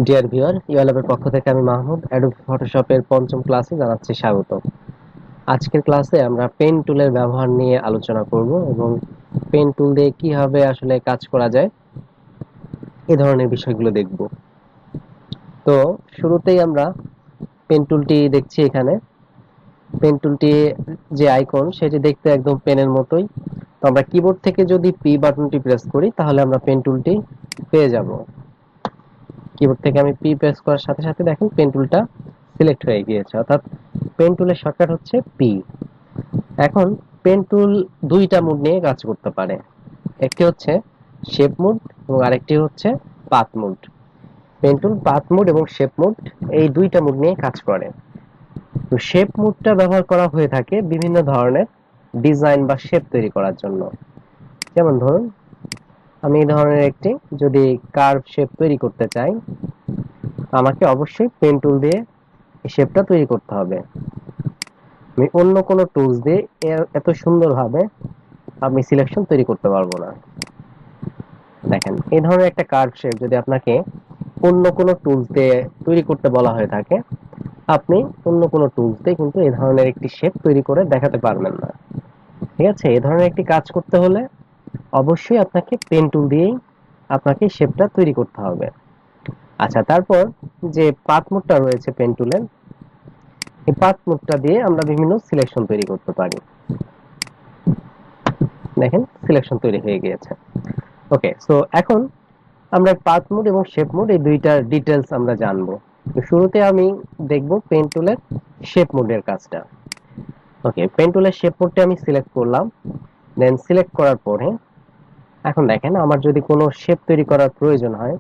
Dear viewer, ইওয়ালাবের পক্ষ থেকে আমি মাহমুদ অ্যাডোবি ফটোশপের পঞ্চম ক্লাসে জানাচ্ছি স্বাগত। আজকের ক্লাসে আমরা পেন টুলের ব্যবহার নিয়ে আলোচনা করব এবং পেন টুল দিয়ে কিভাবে আসলে কাজ করা যায় এই ধরনের বিষয়গুলো দেখব। তো শুরুতেই আমরা পেন টুলটি দেখছি। এখানে পেন টুলটি যে আইকন সেটি দেখতে একদম পেনের মতোই। তো আমরা কিবোর্ড থেকে যদি পি বাটনটি প্রেস করি তাহলে আমরা পেন টুলটি পেয়ে যাব। কিবোর্ড থেকে আমি পি প্রেস করার সাথে সাথে দেখেন পেন টুলটা সিলেক্ট হয়ে গিয়েছে, অর্থাৎ পেন টুলের শর্টকাট হচ্ছে পি। এখন পেন টুল দুইটা মোড নিয়ে কাজ করতে পারে, একটি হচ্ছে শেপ মোড এবং আরেকটি হচ্ছে path mode. Pen tool path mode এবং শেপ মোড এই দুইটা মোড নিয়ে কাজ করে। তো শেপ মোডটা ব্যবহার করা হয়ে থাকে বিভিন্ন ধরনের ডিজাইন বা শেপ তৈরি করার জন্য। যেমন ধরুন, আমি এই ধরনের একটি যদি কার্ভ শেপ তৈরি করতে চাই, আমাকে অবশ্যই পেন টুল দিয়ে এই শেপটা তৈরি করতে হবে। আমি অন্য কোনো টুলস দিয়ে এত সুন্দরভাবে আমি সিলেকশন তৈরি করতে পারবো না। দেখেন, এই ধরনের একটা কার্ভ শেপ যদি আপনাকে অন্য কোনো টুলস দিয়ে তৈরি করতে বলা হয়ে থাকে, আপনি অন্য কোনো টুলস দিয়ে কিন্তু এই ধরনের একটি শেপ তৈরি করে দেখাতে পারবেন না। ঠিক আছে, এই ধরনের একটি কাজ করতে হলে অবশ্যই আপনাকে পেন টুল দিয়েই আপনাকে শেপটা তৈরি করতে হবে। আচ্ছা, তারপর যে পাথ মোডটা রয়েছে পেন টুলের, এই পাথ মোডটা দিয়ে আমরা বিভিন্ন সিলেকশন তৈরি করতে পারি। দেখেন, সিলেকশন তৈরি হয়ে গিয়েছে। ওকে, সো এখন আমরা পাথ মোড এবং শেপ মোড এই দুইটার ডিটেলস আমরা জানবো। তো শুরুতে আমি দেখব পেন টুলের শেপ মোডের কাজটা। ওকে, পেন টুলের শেপ মোডটা আমি সিলেক্ট করলাম। দেন সিলেক্ট করার পরে এখন দেখেন, আমার যদি কোনো শেপ তৈরি করার প্রয়োজন হয়,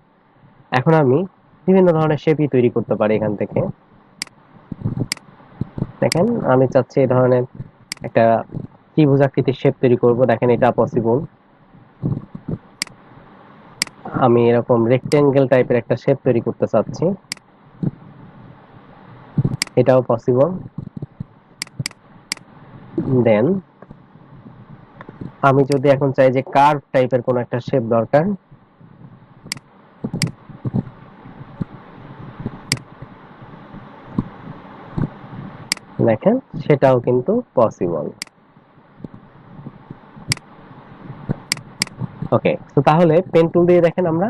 এখন আমি বিভিন্ন ধরনের শেপই তৈরি করতে পারি এখান থেকে। দেখেন, আমি চাচ্ছি এই ধরনের একটা ত্রিভুজ আকৃতির শেপ তৈরি করব। দেখেন, এটা পসিবল। আমি এরকম রেক্টেঙ্গেল টাইপের একটা শেপ তৈরি করতে চাচ্ছি, এটাও পসিবল। দেন আমি যদি এখন চাই যে কার্ভ টাইপের কোন একটা শেপ দরকার, দেখেন সেটাও কিন্তু পসিবল। ওকে, তো তাহলে পেন টুল দিয়ে দেখেন আমরা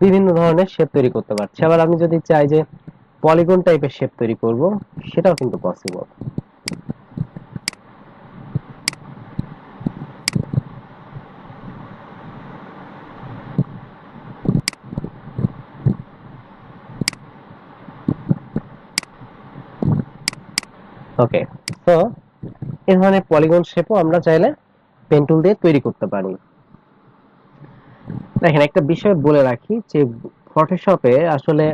বিভিন্ন ধরনের শেপ তৈরি করতে পারছি। আবার আমি যদি চাই যে পলিগন টাইপের শেপ তৈরি করব, সেটাও কিন্তু পসিবল। ওকে, তো এই ধরনের পলিগন শেপও আমরা চাইলে পেন টুল দিয়ে তৈরি করতে পারি। দেখেন, একটা বিষয় বলে রাখি যে ফটোশপে আসলে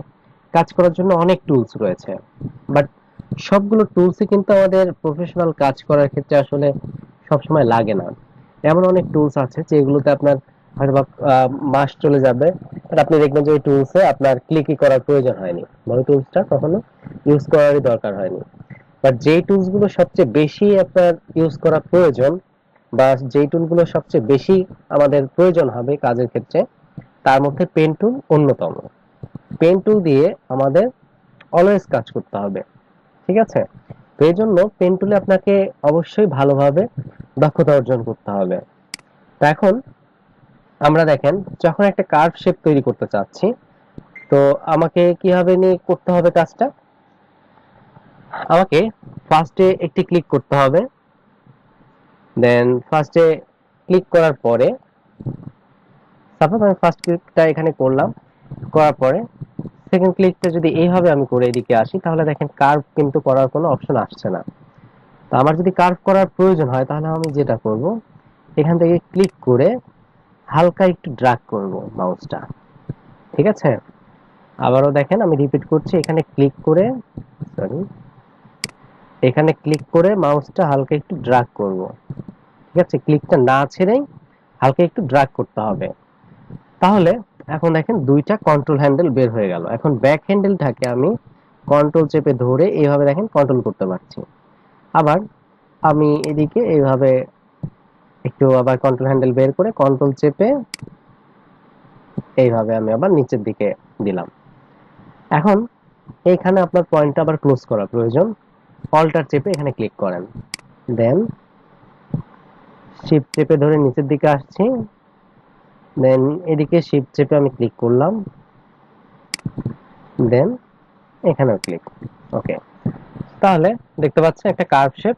কাজ করার জন্য অনেক টুলস রয়েছে, বাট সবগুলো টুলসই কিন্তু আমাদের প্রফেশনাল কাজ করার ক্ষেত্রে আসলে সবসময় লাগে না। এমন অনেক টুলস আছে যেগুলোতে আপনার হয়তো মাস চলে যাবে, বাট আপনি দেখবেন যে ওই টুলসে আপনার ক্লিকই করার প্রয়োজন হয়নি, ওই টুলসটা কখনো ইউজ করারই দরকার হয়নি। বাট যেই টুলস গুলো সবচেয়ে বেশি আপনার ইউজ করা প্রয়োজন, বা যেই টুলগুলো সবচেয়ে বেশি আমাদের প্রয়োজন হবে কাজের ক্ষেত্রে, তার মধ্যে পেন টুল অন্যতম। পেন টুল দিয়ে আমাদের অলওয়েজ কাজ করতে হবে। ঠিক আছে, তো এই জন্য পেন টুলে আপনাকে অবশ্যই ভালোভাবে দক্ষতা অর্জন করতে হবে। তো এখন আমরা দেখেন, যখন একটা কার্ভ শেপ তৈরি করতে চাচ্ছি, তো আমাকে কিভাবে নিয়ে করতে হবে কাজটা। আমাকে ফার্স্টে একটি ক্লিক করতে হবে। দেন ফার্স্টে ক্লিক করার পরে, সাপোজ আমি ফার্স্ট ক্লিকটা এখানে করলাম, করার পরে সেকেন্ড ক্লিকটা যদি এইভাবে আমি করে এদিকে আসি, তাহলে দেখেন কার্ভ কিন্তু করার কোনো অপশন আসছে না। তো আমার যদি কার্ভ করার প্রয়োজন হয়, তাহলে আমি যেটা করব, এখান থেকে ক্লিক করে হালকা একটু ড্র্যাগ করব মাউসটা। ঠিক আছে, আবারও দেখেন আমি রিপিট করছি, এখানে ক্লিক করে, সরি, এখানে ক্লিক করে মাউসটা হালকা একটু ড্র্যাগ করব। ঠিক আছে, ক্লিকটা না ছেড়েই হালকা একটু ড্র্যাগ করতে হবে। তাহলে এখন দেখেন দুইটা কন্ট্রোল হ্যান্ডেল বের হয়ে গেল। এখন ব্যাক হ্যান্ডেলটাকে আমি কন্ট্রোল চেপে ধরে এইভাবে দেখেন কন্ট্রোল করতে পারছি। আবার আমি এদিকে এইভাবে একটু আবার কন্ট্রোল হ্যান্ডেল বের করে কন্ট্রোল চেপে এইভাবে আমি আবার নিচের দিকে দিলাম। এখন এইখানে আপনার পয়েন্টটা আবার ক্লোজ করা প্রয়োজন। অল্টার চেপে এখানে ক্লিক করেন, দেন শিফট চেপে ধরে নিচের দিকে আসছি, দেন এদিকে শিফট চেপে আমি ক্লিক করলাম, দেন এখানেও ক্লিক। ওকে, তাহলে দেখতে পাচ্ছেন একটা কার্ভ শেপ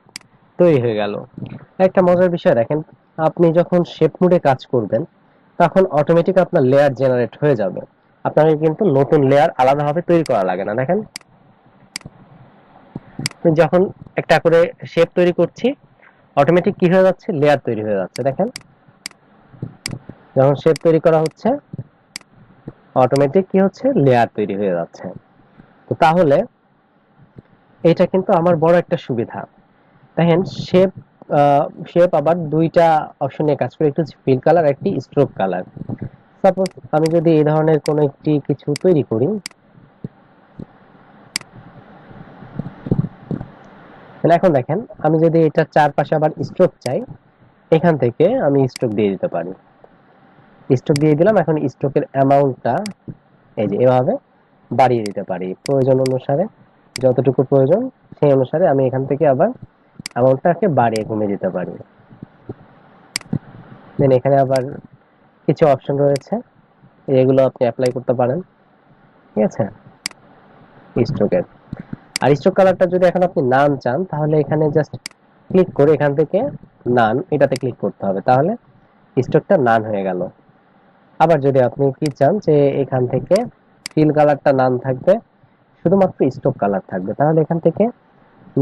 তৈরি হয়ে গেল। একটা মজার বিষয় দেখেন, আপনি যখন শেপ মোডে কাজ করবেন তখন অটোমেটিক আপনার লেয়ার জেনারেট হয়ে যাবে, আপনাকে কিন্তু নতুন লেয়ার আলাদাভাবে তৈরি করা লাগে না। দেখেন যখন একটা করে শেপ তৈরি করছি অটোমেটিক কি হয়ে যাচ্ছে, লেয়ার তৈরি হয়ে যাচ্ছে। দেখেন যখন শেপ তৈরি করা হচ্ছে অটোমেটিক কি হচ্ছে, লেয়ার তৈরি হয়ে যাচ্ছে। তো তাহলে এটা কিন্তু আমার বড় একটা সুবিধা। দেখেন শেপ, শেপ আবার দুইটা অপশন নিয়ে কাজ করে, একটি হচ্ছে ফিল কালার, একটি স্ট্রোক কালার। সাপোজ আমি যদি এই ধরনের কোনো একটি কিছু তৈরি করি, তাহলে এখন দেখেন আমি যদি এটা চারপাশে আবার স্ট্রোক চাই, এখান থেকে আমি স্ট্রোক দিয়ে দিতে পারি। স্ট্রোক দিয়ে দিলাম, এখন স্ট্রোকের অ্যামাউন্টটা এই যে এভাবে বাড়িয়ে দিতে পারি প্রয়োজন অনুসারে, যতটুকু প্রয়োজন সেই অনুসারে আমি এখান থেকে আবার অ্যামাউন্টটাকে বাড়িয়ে কমিয়ে দিতে পারি। দেন এখানে আবার কিছু অপশন রয়েছে, এগুলো আপনি অ্যাপ্লাই করতে পারেন। ঠিক আছে, স্ট্রোকের আর স্ট্রোক কালারটা যদি এখন আপনি নান চান তাহলে এখানে জাস্ট ক্লিক করে এখান থেকে নান এটাতে ক্লিক করতে হবে, তাহলে স্ট্রোকটা নান হয়ে গেল। আবার যদি আপনি কি চান যে এখান থেকে ফিল কালারটা নান থাকবে, শুধুমাত্র স্ট্রোক কালার থাকবে, তাহলে এখান থেকে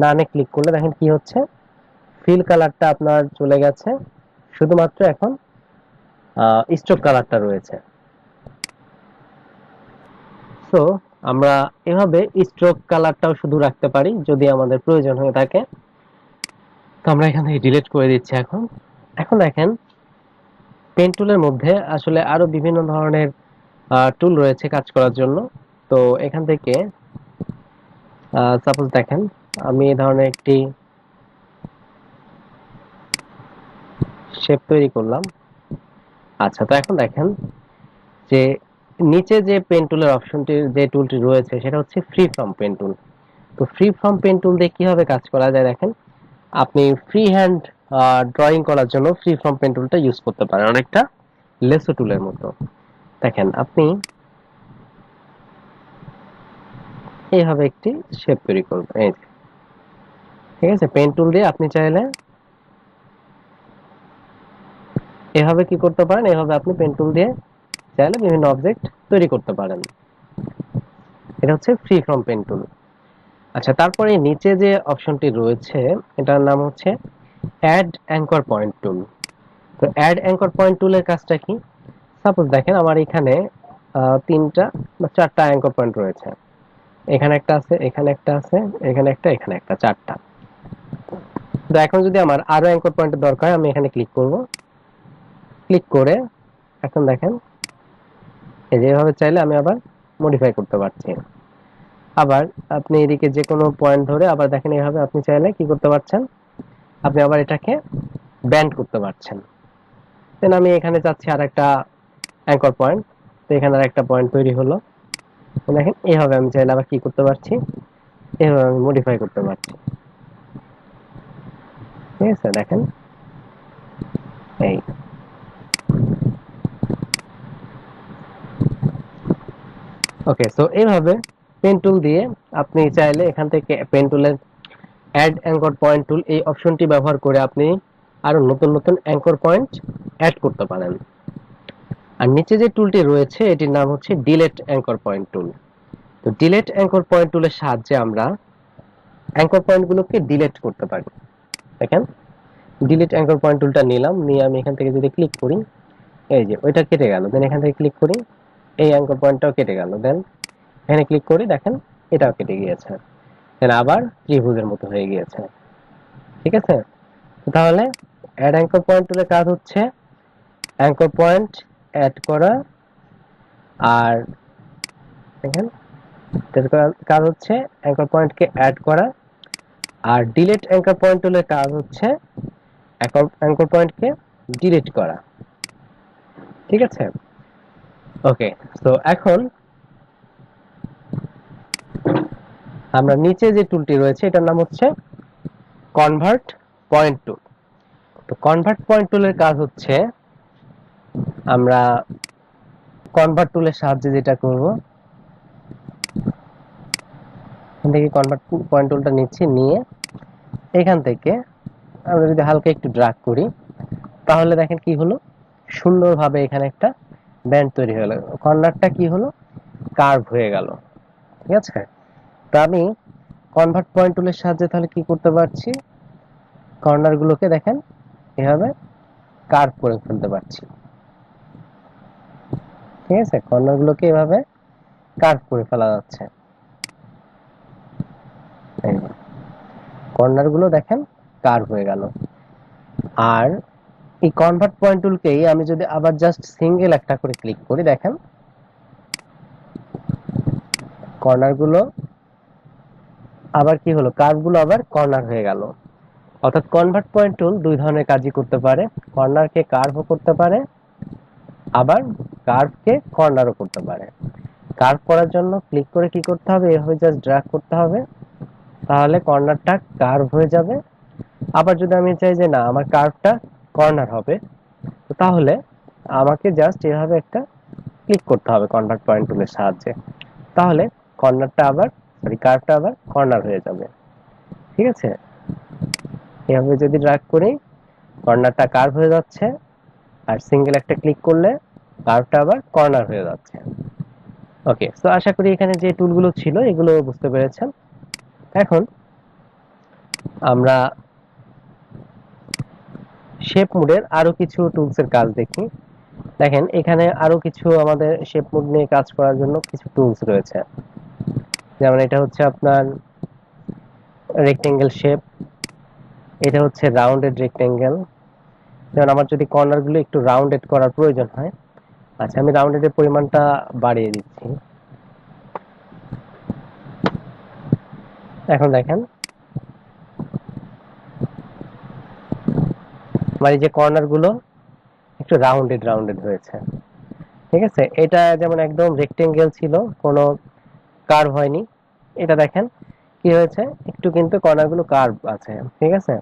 নানে ক্লিক করলে দেখেন কি হচ্ছে, ফিল কালারটা আপনার চলে গেছে, শুধুমাত্র এখন স্ট্রোক কালারটা রয়েছে। সো আমরা এভাবে স্ট্রোক কালারটাও শুধু রাখতে পারি যদি আমাদের প্রয়োজন হয়ে থাকে। তো আমরা এখান থেকে ডিলিট করে দিচ্ছি। এখন এখন দেখেন পেন টুলের মধ্যে আসলে আরো বিভিন্ন ধরনের টুল রয়েছে কাজ করার জন্য। তো এখান থেকে সাপোজ দেখেন আমি এই ধরনের একটি শেপ তৈরি করলাম। আচ্ছা, তো এখন দেখেন যে নিচে যে পেন টুলের অপশনটি, যে টুলটি রয়েছে সেটা হচ্ছে ফ্রি ফ্রম পেন টুল। তো ফ্রি ফ্রম পেন টুল দিয়ে কিভাবে কাজ করা যায় দেখেন, আপনি ফ্রি হ্যান্ড ড্রয়িং করার জন্য ফ্রি ফ্রম পেন টুলটা ইউজ করতে পারেন, অনেকটা লেসো টুলের মতো। দেখেন আপনি এইভাবে একটি শেপ তৈরি করবেন, এই যে, ঠিক আছে, পেন টুল দিয়ে আপনি চাইলে এভাবে কি করতে পারেন, এভাবে আপনি পেন টুল দিয়ে চাইলে বিভিন্ন অবজেক্ট তৈরি করতে পারেন। এটা হচ্ছে ফ্রি ফ্রম পেন টুল। আচ্ছা, তারপরে নিচে যে অপশনটি রয়েছে এটার নাম হচ্ছে অ্যাড অ্যাঙ্কর পয়েন্ট টুল। তো অ্যাড অ্যাঙ্কর পয়েন্ট টুলের কাজটা কি, সাপোজ দেখেন আমার এখানে তিনটা বা চারটা অ্যাঙ্কর পয়েন্ট রয়েছে, এখানে একটা আছে, এখানে একটা আছে, এখানে একটা, এখানে একটা, চারটা। তো এখন যদি আমার আরো অ্যাঙ্কর পয়েন্টের দরকার হয় আমি এখানে ক্লিক করব, ক্লিক করে এখন দেখেন এই যে এভাবে চাইলে আমি আবার মডিফাই করতে পারছি। আবার আপনি এদিকে যে কোনো পয়েন্ট ধরে আবার দেখেন এইভাবে আপনি চাইলে কি করতে পারছেন, আপনি আবার এটাকে ব্যান্ড করতে পারছেন। দেন আমি এখানে চাচ্ছি আর একটা অ্যাঙ্কর পয়েন্ট, তো এখানে আর একটা পয়েন্ট তৈরি হলো। দেখেন এইভাবে আমি চাইলে আবার কি করতে পারছি, এইভাবে আমি মডিফাই করতে পারছি। ঠিক আছে, দেখেন এই। ওকে, সো এইভাবে পেন টুল দিয়ে আপনি চাইলে এখান থেকে পেন টুলের অ্যাড অ্যাঙ্কর পয়েন্ট টুল এই অপশনটি ব্যবহার করে আপনি আরো নতুন নতুন অ্যাঙ্কর পয়েন্ট অ্যাড করতে পারেন। আর নিচে যে টুলটি রয়েছে এটির নাম হচ্ছে ডিলেট অ্যাঙ্কর পয়েন্ট টুল। তো ডিলেট অ্যাঙ্কর পয়েন্ট টুলের সাহায্যে আমরা অ্যাঙ্কর পয়েন্টগুলোকে ডিলেট করতে পারি। দেখেন ডিলিট অ্যাঙ্কর পয়েন্ট টুলটা নিলাম, নিয়ে আমি এখান থেকে যদি ক্লিক করি এই যে ওইটা কেটে গেল, দেন এখান থেকে ক্লিক করি এই অ্যাঙ্কর পয়েন্টটাও কেটে গেল, দেন এখানে ক্লিক করি দেখেন এটাও কেটে গিয়েছে, দেন আবার ত্রিভুজের মতো হয়ে গিয়েছে। ঠিক আছে, তাহলে অ্যাড অ্যাঙ্কর পয়েন্ট টুলের কাজ হচ্ছে অ্যাঙ্কর পয়েন্ট অ্যাড করা, আর দেখেন এটার কাজ হচ্ছে অ্যাঙ্কর পয়েন্টকে অ্যাড করা, আর ডিলিট অ্যাঙ্কর পয়েন্ট টুলের কাজ হচ্ছে অ্যাঙ্কর পয়েন্টকে ডিলিট করা। ঠিক আছে, ওকে। তো এখন আমরা নিচে যে টুলটি রয়েছে এটার নাম হচ্ছে কনভার্ট পয়েন্ট টুল। তো কনভার্ট পয়েন্ট টুলের কাজ হচ্ছে আমরা কনভার্ট টুলের সাহায্যে যেটা করব, এখান থেকে কনভার্ট পয়েন্ট টুলটা নিচ্ছি, নিয়ে এখান থেকে আমরা যদি হালকা একটু ড্র্যাগ করি তাহলে দেখেন কি হলো, সুন্দরভাবে এখানে একটা ব্যান্ড তৈরি হয়ে গেল, কর্নারটা কি হলো, কার্ভ হয়ে গেল। ঠিক আছে, তো আমি কনভার্ট পয়েন্ট টুলের সাহায্যে তাহলে কি করতে পারছি, কর্নার গুলোকে দেখেন এভাবে কার্ভ করে ফেলতে পারছি। ঠিক আছে, কর্নার গুলোকে এভাবে কার্ভ করে ফেলা যাচ্ছে, কর্নার গুলো দেখেন কার্ভ হয়ে গেল। আর এই কনভার্ট পয়েন্ট টুলকেই আমি যদি আবার জাস্ট সিঙ্গেল একটা করে ক্লিক করি, দেখেন কর্নার গুলো আবার কি হলো, কার্ভ গুলো আবার কর্নার হয়ে গেল। অর্থাৎ কনভার্ট পয়েন্ট টুল দুই ধরনের কাজই করতে পারে, কর্নারকে কার্ভও করতে পারে, আবার কার্ভকে কর্নারও করতে পারে। কার্ভ করার জন্য ক্লিক করে কি করতে হবে, এভাবে জাস্ট ড্র্যাগ করতে হবে, তাহলে কর্নারটা কার্ভ হয়ে যাবে। আবার যদি আমি চাই যে না আমার কার্ভটা কর্নার হবে, তো তাহলে আমাকে জাস্ট এভাবে একটা ক্লিক করতে হবে কনভার্ট পয়েন্ট টুলের সাহায্যে, তাহলে কর্নারটা আবার কার্ভটা আবার কর্নার হয়ে যাবে। ঠিক আছে, এভাবে যদি ড্র্যাগ করি কর্নারটা কার্ভ হয়ে যাচ্ছে, আর সিঙ্গেল একটা ক্লিক করলে কার্ভটা আবার কর্নার হয়ে যাচ্ছে। ওকে, তো আশা করি এখানে যে টুলগুলো ছিল এগুলো বুঝতে পেরেছেন। এখন আমরা শেপ মোডের আরো কিছু টুলসের কাজ দেখি। দেখেন এখানে আরো কিছু আমাদের শেপ মোড নিয়ে কাজ করার জন্য কিছু টুলস রয়েছে, যেমন এটা হচ্ছে আপনার রেক্টেঙ্গেল শেপ, এটা হচ্ছে রাউন্ডেড রেক্টেঙ্গেল। যেমন আমার যদি কর্নার গুলো একটু রাউন্ডেড করার প্রয়োজন হয়, আচ্ছা আমি রাউন্ডেডের পরিমাণটা বাড়িয়ে দিচ্ছি। এখন দেখেন মানে যে কর্নার গুলো একটু রাউন্ডেড রাউন্ডেড হয়েছে। ঠিক আছে, এটা যেমন একদম রেক্টেঙ্গেল ছিল, কোনো কার্ভ হয়নি, এটা দেখেন কি হয়েছে, একটু কিন্তু কর্নার গুলো কার্ভ আছে। ঠিক আছে,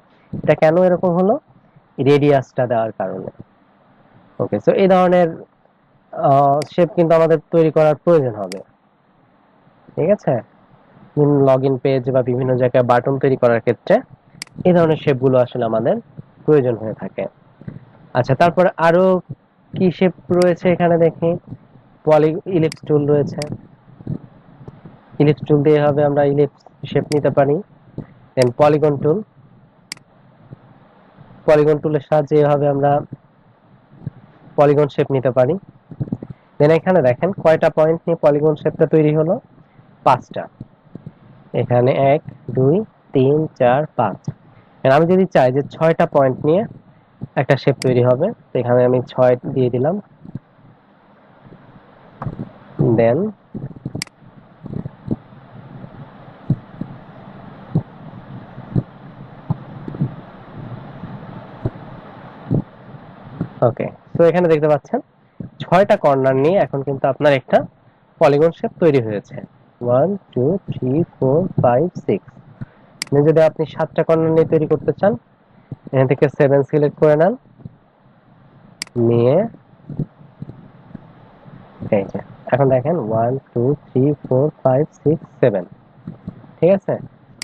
এটা কেন এরকম হলো, রেডিয়াসটা দেওয়ার কারণে। ওকে, সো এই ধরনের শেপ কিন্তু আমাদের তৈরি করার প্রয়োজন হবে। ঠিক আছে, লগ ইন পেজ বা বিভিন্ন জায়গায় বাটন তৈরি করার ক্ষেত্রে এই ধরনের শেপগুলো আসলে আমাদের প্রয়োজন হয়ে থাকে। আচ্ছা, তারপর আরো কি শেপ রয়েছে এখানে দেখি, ইলিপস টুল রয়েছে, ইলিপস টুল দিয়ে হবে আমরা ইলিপস শেপ নিতে পারি। দেন পলিগন টুলের সাহায্যে এভাবে আমরা পলিগন শেপ নিতে পারি। দেন এখানে দেখেন কয়টা পয়েন্ট নিয়ে পলিগন শেপটা তৈরি হলো, 5টা। এখানে 1 2 3 4 5। আমি যদি চাই যে 6টা পয়েন্ট নিয়ে একটা শেপ তৈরি হবে, এখানে আমি 6 দিয়ে দিলাম। দেন ওকে, তো এখানে দেখতে পাচ্ছেন 6টা কর্নার নিয়ে এখন কিন্তু আপনার একটা পলিগন শেপ তৈরি হয়েছে। 1 2 3 4 5 6। যদি আপনি 7টা কর্নার নিয়ে তৈরি করতে চান, এখান থেকে 7 সিলেক্ট করে নেন, নিয়ে এই যে এখন দেখেন 1 2 3 4 5 6 7। ঠিক আছে,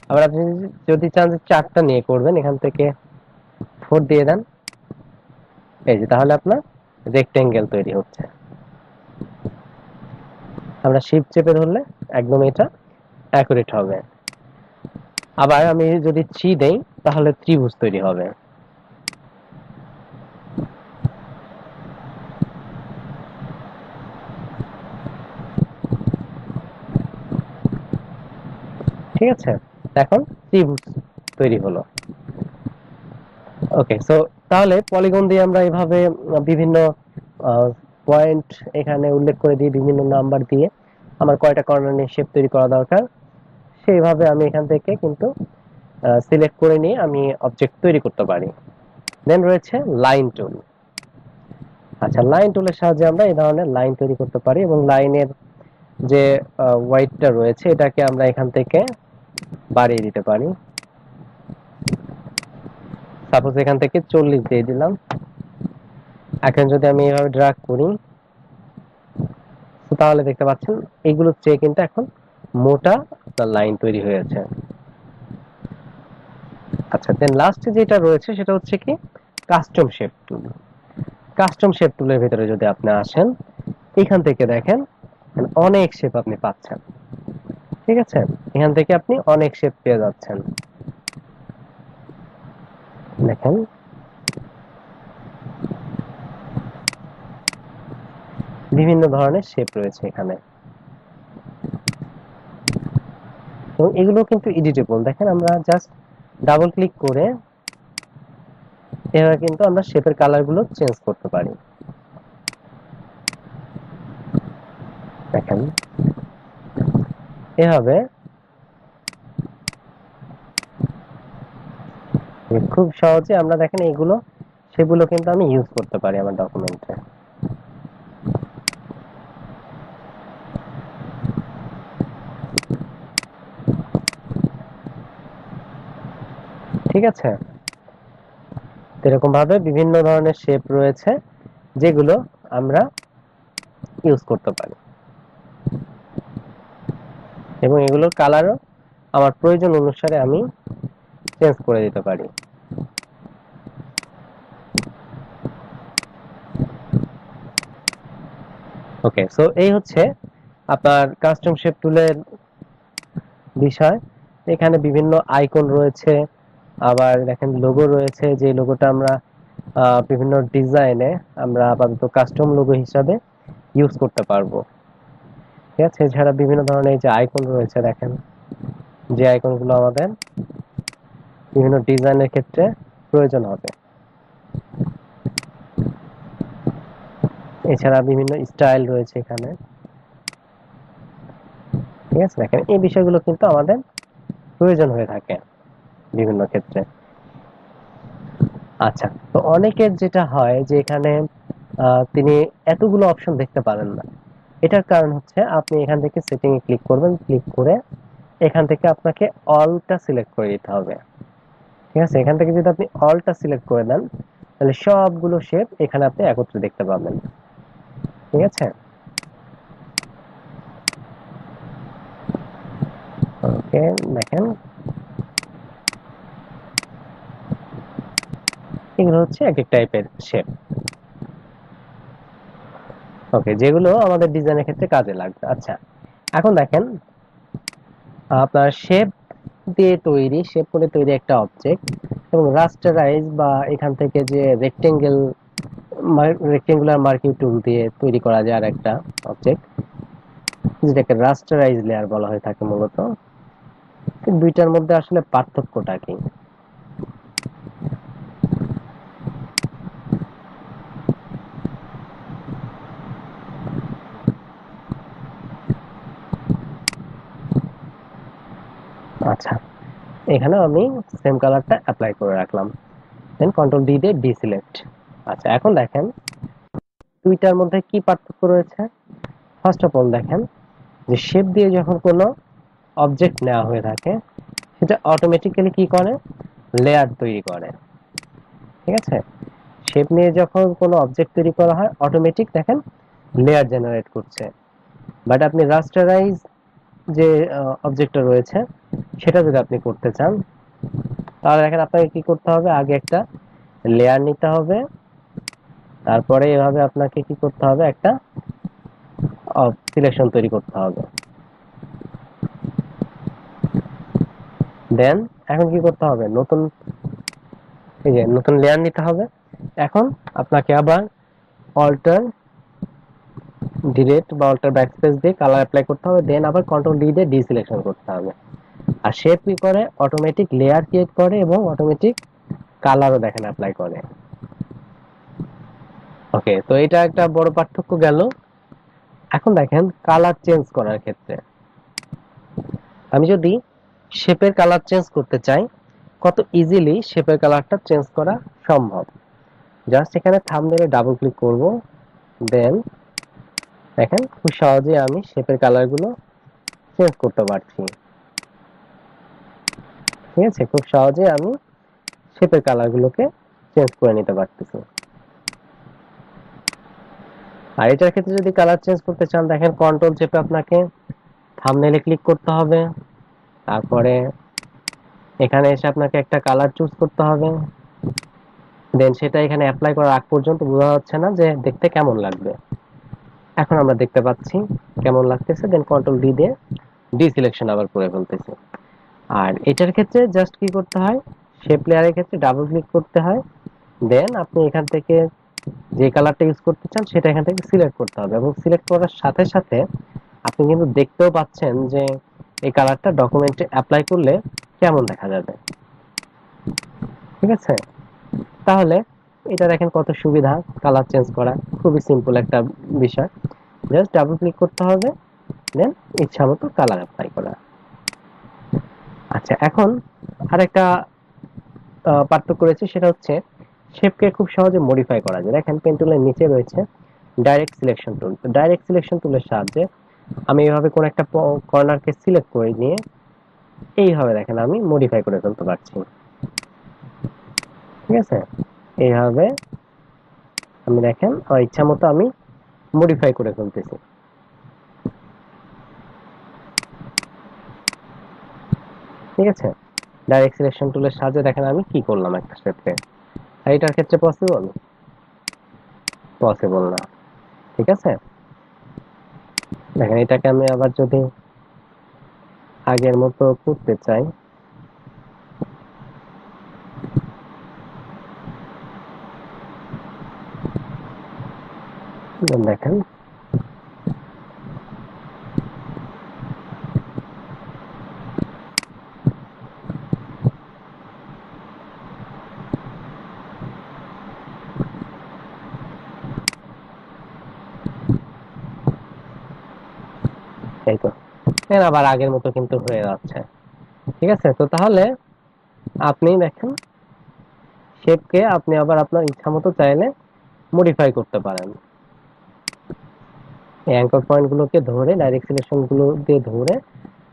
আবার আপনি যদি চান যে 4টা নিয়ে করবেন, এখান থেকে 4 দিয়ে দেন, এই যে তাহলে আপনার রেক্টেঙ্গেল তৈরি হচ্ছে। আমরা শিফট চেপে ধরলে একদম এটা অ্যাকুরেট হবে। আবার আমি যদি 3 দেই তাহলে ত্রিভুজ তৈরি হবে। ঠিক আছে, এখন ত্রিভুজ তৈরি হলো। ওকে, সো তাহলে পলিগন দিয়ে আমরা এভাবে বিভিন্ন পয়েন্ট এখানে উল্লেখ করে দিয়ে বিভিন্ন নাম্বার দিয়ে আমার কয়টা কর্নার নিয়ে শেপ তৈরি করা দরকার সেইভাবে আমি এখান থেকে কিন্তু সিলেক্ট করে নিয়ে আমি অবজেক্ট তৈরি করতে পারি। দেন রয়েছে লাইন টুল। আচ্ছা, লাইন টুলের সাহায্যে আমরা এই ধরনের লাইন তৈরি করতে পারি এবং লাইনের যে ওয়াইডটা রয়েছে এটাকে আমরা এখান থেকে বাড়িয়ে দিতে পারি। সাপোজ এখান থেকে 40 দিয়ে দিলাম। এখন যদি আমি এভাবে ড্র্যাগ করি তাহলে দেখতে পাচ্ছেন এগুলোর চেয়ে কিন্তু এখন মোটা লাইন তৈরি হয়েছে। আচ্ছা, দেন লাস্টে যেটা রয়েছে সেটা হচ্ছে কি কাস্টম শেপ টুল। কাস্টম শেপ টুলের ভিতরে যদি আপনি আসেন, এখান থেকে দেখেন অনেক শেপ আপনি পাচ্ছেন। ঠিক আছে, এখান থেকে আপনি অনেক শেপ পেয়ে যাচ্ছেন। দেখেন বিভিন্ন ধরনের শেপ রয়েছে এখানে, এবং এগুলো কিন্তু এডিটেবল। দেখেন আমরা জাস্ট ডাবল ক্লিক করে এভাবে কিন্তু আমরা শেপের কালার গুলো চেঞ্জ করতে পারি। দেখেন এভাবে খুব সহজে আমরা দেখেন এগুলো সেগুলো কিন্তু আমি ইউজ করতে পারি আমার ডকুমেন্টে। ঠিক আছে, এরকম ভাবে বিভিন্ন ধরনের শেপ রয়েছে যেগুলো আমরা ইউজ করতে পারি, এবং এগুলোর কালারও আমার প্রয়োজন অনুসারে আমি চেঞ্জ করে দিতে পারি। ওকে, সো এই হচ্ছে আপনার কাস্টম শেপ টুলের বিষয়। এখানে বিভিন্ন আইকন রয়েছে, আবার দেখেন লোগো রয়েছে, যে লোগোটা আমরা বিভিন্ন ডিজাইনে আমরা আপাতত কাস্টম লোগো হিসাবে ইউজ করতে পারবো। ঠিক আছে, এছাড়া বিভিন্ন ধরনের যে আইকন রয়েছে, দেখেন যে আইকনগুলো আমাদের বিভিন্ন ডিজাইনের ক্ষেত্রে প্রয়োজন হবে। এছাড়া বিভিন্ন স্টাইল রয়েছে এখানে। ঠিক আছে, দেখেন এই বিষয়গুলো কিন্তু আমাদের প্রয়োজন হয়ে থাকে বিভিন্ন ক্ষেত্রে। আচ্ছা, তো অনেকের যেটা হয় যে এখানে তিনি এতগুলো অপশন দেখতে পারেন না। এটার কারণ হচ্ছে আপনি এখান থেকে সেটিং এ ক্লিক করবেন, ক্লিক করে এখান থেকে আপনাকে অলটা সিলেক্ট করে দিতে হবে। ঠিক আছে, এখান থেকে যদি আপনি অলটা সিলেক্ট করে দেন তাহলে সবগুলো শেপ এখানে আপনি একত্রে দেখতে পাবেন। ঠিক আছে, ওকে, দেখেন এগুলো হচ্ছে এক এক টাইপের শেপ। ওকে, যেগুলো আমাদের ডিজাইনের ক্ষেত্রে কাজে লাগবে। আচ্ছা, এখন দেখেন আপনার শেপ দিয়ে তৈরি, শেপ করে তৈরি একটা অবজেক্ট এবং রাস্টারাইজ বা এখান থেকে যে রেক্টেঙ্গুলার মার্কিং টুল দিয়ে তৈরি করা যায় আর একটা অবজেক্ট, যেটাকে রাস্টারাইজ লেয়ার বলা হয়ে থাকে মূলত। দুইটার মধ্যে আসলে পার্থক্যটা কি? আচ্ছা, এখানে আমি সেম কালারটা অ্যাপ্লাই করে রাখলাম, দেন কন্ট্রোল ডি দিয়ে ডিসিলেক্ট। আচ্ছা, এখন দেখেন দুইটার মধ্যে কি পার্থক্য রয়েছে। ফার্স্ট অফ অল দেখেন যে শেপ দিয়ে যখন কোনো অবজেক্ট নেওয়া হয়ে থাকে সেটা অটোমেটিক্যালি কি করে, লেয়ার তৈরি করে। ঠিক আছে, শেপ নিয়ে যখন কোনো অবজেক্ট তৈরি করা হয় অটোমেটিক দেখেন লেয়ার জেনারেট করছে। বাট আপনি রাস্টারাইজ যে অবজেক্টটা রয়েছে সেটা যদি আপনি করতে চান তাহলে দেখেন আপনাকে কি করতে হবে, আগে একটা লেয়ার নিতে হবে, তারপরে এভাবে আপনাকে কি করতে হবে, একটা সিলেকশন তৈরি করতে হবে। দেন এখন কি করতে হবে, নতুন এই যে নতুন লেয়ার নিতে হবে। এখন আপনাকে আবার অল্টার ডিলিট বা অল্টার ব্যাকস্পেস দিয়ে কালার অ্যাপ্লাই করতে হবে, দেন আবার কন্ট্রোল ডি দিয়ে ডিসিলেকশন করতে হবে। আর শেপ কি করে, অটোমেটিক লেয়ার ক্রিয়েট করে এবং অটোমেটিক কালারও দেখেন অ্যাপ্লাই করে। ওকে, তো এটা একটা বড় পার্থক্য গেল। এখন দেখেন কালার চেঞ্জ করার ক্ষেত্রে আমি যদি শেপের কালার চেঞ্জ করতে চাই, কত ইজিলি শেপের কালারটা চেঞ্জ করা সম্ভব। জাস্ট এখানে থাম্বনেইলে ডাবল ক্লিক করব, দেন দেখেন খুব সহজে আমি শেপের কালারগুলো চেঞ্জ করতে পারছি। ঠিক আছে, খুব সহজে আমি শেপের কালারগুলোকে চেঞ্জ করে নিতে পারতেছি। আর এটার ক্ষেত্রে যদি কালার চেঞ্জ করতে চান, দেখেন কন্ট্রোল চেপে আপনাকে থাম্বনেইলে ক্লিক করতে হবে, তারপরে এখানে এসে আপনাকে একটা কালার চুজ করতে হবে, দেন সেটা এখানে অ্যাপ্লাই করার আগ পর্যন্ত বোঝা যাচ্ছে না যে দেখতে কেমন লাগবে। এখন আমরা দেখতে পাচ্ছি কেমন লাগতেছে, দেন কন্ট্রোল ডি দিয়ে ডিসিলেকশন আবার করে ফেলতেছি। আর এটার ক্ষেত্রে জাস্ট কি করতে হয়, শেপ লেয়ারের ক্ষেত্রে ডাবল ক্লিক করতে হয়, দেন আপনি এখান থেকে যে কালারটা ইউজ করতে চান সেটা এখান থেকে সিলেক্ট করতে হবে, এবং সিলেক্ট করার সাথে সাথে আপনি কিন্তু দেখতেও পাচ্ছেন যে এই কালারটা ডকুমেন্টে অ্যাপ্লাই করলে কেমন দেখা যাবে। ঠিক আছে, তাহলে এটা দেখেন কত সুবিধা কালার চেঞ্জ করা, খুবই সিম্পল একটা বিষয়। জাস্ট ডাবল ক্লিক করতে হবে, দেন ইচ্ছা মতো কালার অ্যাপ্লাই করা। আচ্ছা, এখন আরেকটা পার্থক্য রয়েছে, সেটা হচ্ছে শেপকে খুব সহজে মডিফাই করা যায়। দেখেন পেন টুলের নিচে রয়েছে ডাইরেক্ট সিলেকশন টুল। তো ডাইরেক্ট সিলেকশন টুলের সাহায্যে আমি এইভাবে কোন একটা কর্নারকে সিলেক্ট করে নিয়ে এইভাবে দেখেন আমি মডিফাই করে ফেলতে পারছি। ঠিক আছে, এইভাবে আমি দেখেন আমার ইচ্ছা মতো আমি মডিফাই করে ফেলতেছি। ঠিক আছে, ডাইরেক্ট সিলেকশন টুলের সাহায্যে দেখেন আমি কি করলাম একটা শেপকে। আর এটার ক্ষেত্রে পসিবল পসিবল না। ঠিক আছে, দেখেন এটাকে আমি আবার যদি আগের মতো করতে চাই, দেখেন এই তো আবার আগের মতো কিন্তু হয়ে যাচ্ছে। ঠিক আছে, তো তাহলে আপনি দেখেন শেপকে আপনি আবার আপনার ইচ্ছা মতো চাইলে মডিফাই করতে পারেন। এই অ্যাঙ্কর পয়েন্ট গুলোকে ধরে ডাইরেক্ট সিলেকশন গুলো দিয়ে ধরে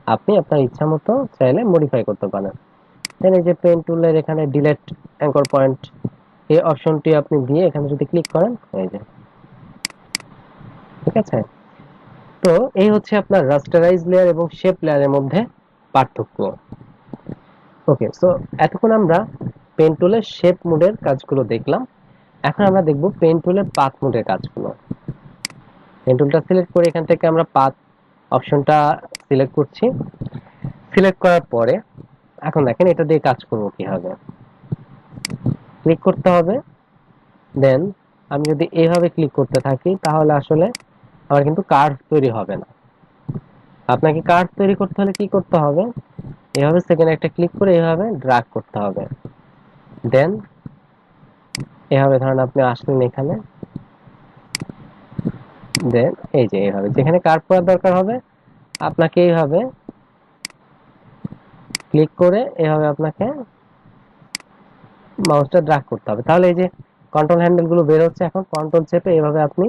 আপনি আপনার ইচ্ছা মতো চাইলে মডিফাই করতে পারেন। দেন এই যে পেন টুলের এখানে ডিলেট অ্যাঙ্কর পয়েন্ট এই অপশনটি আপনি দিয়ে এখানে যদি ক্লিক করেন, এই যে ঠিক আছে। তো এই হচ্ছে আপনার রাস্টারাইজ লেয়ার এবং শেপ লেয়ারের মধ্যে পার্থক্য। ওকে, সো এতক্ষণ আমরা পেন টুলের শেপ মোডের কাজগুলো দেখলাম। এখন আমরা দেখব পেন টুলের পাথ মোডের কাজগুলো। পেন টুলটা সিলেক্ট করে এখান থেকে আমরা পাথ অপশনটা সিলেক্ট করছি। সিলেক্ট করার পরে এখন দেখেন এটা দিয়ে কাজ করব কিভাবে। ক্লিক করতে হবে, দেন আমি যদি এইভাবে ক্লিক করতে থাকি তাহলে আসলে আমার কিন্তু কার্ভ তৈরি হবে না। আপনাকে কার্ভ তৈরি করতে হলে কি করতে হবে, এইভাবে সেকেন্ড একটা ক্লিক করে এইভাবে ড্র্যাগ করতে হবে। দেন এভাবে ধরেন আপনি আসলেন এখানে, দেন এই যে এইভাবে যেখানে কার্ভ করার দরকার হবে আপনাকে এইভাবে ক্লিক করে এভাবে আপনাকে মাউসটা ড্র্যাগ করতে হবে। তাহলে এই যে কন্ট্রোল হ্যান্ডেল গুলো বের হচ্ছে, এখন কন্ট্রোল চেপে এভাবে আপনি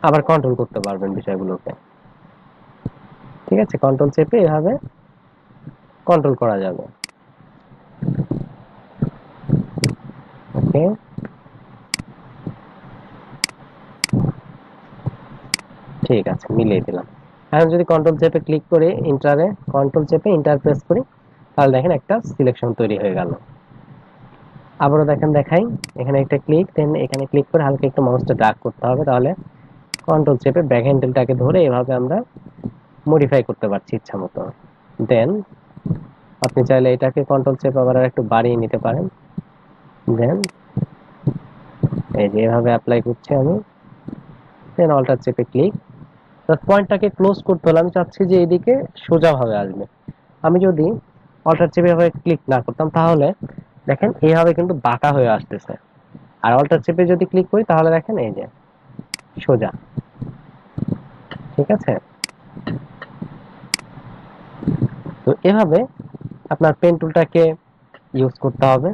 আবার কন্ট্রোল করতে পারবেন বিষয়গুলোকে। ঠিক আছে, কন্ট্রোল চেপে এভাবে কন্ট্রোল করা যাবে। ওকে, ঠিক আছে, মিলিয়ে দিলাম। এখন যদি কন্ট্রোল চেপে ক্লিক করে ইন্টারে কন্ট্রোল চেপে ইন্টার প্রেস করি তাহলে দেখেন একটা সিলেকশন তৈরি হয়ে গেল। আবারও দেখেন দেখাই, এখানে একটা ক্লিক, দেন এখানে ক্লিক করে হালকা একটু মাউসটা ড্র্যাগ করতে হবে, তাহলে কন্ট্রোল চেপে ব্যাক হ্যান্ডেলটাকে ধরে এভাবে আমরা মডিফাই করতে পারছি ইচ্ছা মতো। দেন আপনি চাইলে এটাকে কন্ট্রোল চেপে আবার একটু বাড়িয়ে নিতে পারেন। দেন এই যে এভাবে অ্যাপ্লাই করছি আমি, দেন অল্টার চেপে ক্লিক। পয়েন্টটাকে ক্লোজ করতে হলে আমি চাচ্ছি যে এদিকে সোজাভাবে আসবে। আমি যদি অল্টার চেপে এভাবে ক্লিক না করতাম তাহলে দেখেন এইভাবে কিন্তু বাঁকা হয়ে আসতেছে। আর অল্টার চেপে যদি ক্লিক করি তাহলে দেখেন এই যে সোজা। ঠিক আছে, তো এভাবে আপনার পেন টুলটাকে ইউজ করতে হবে।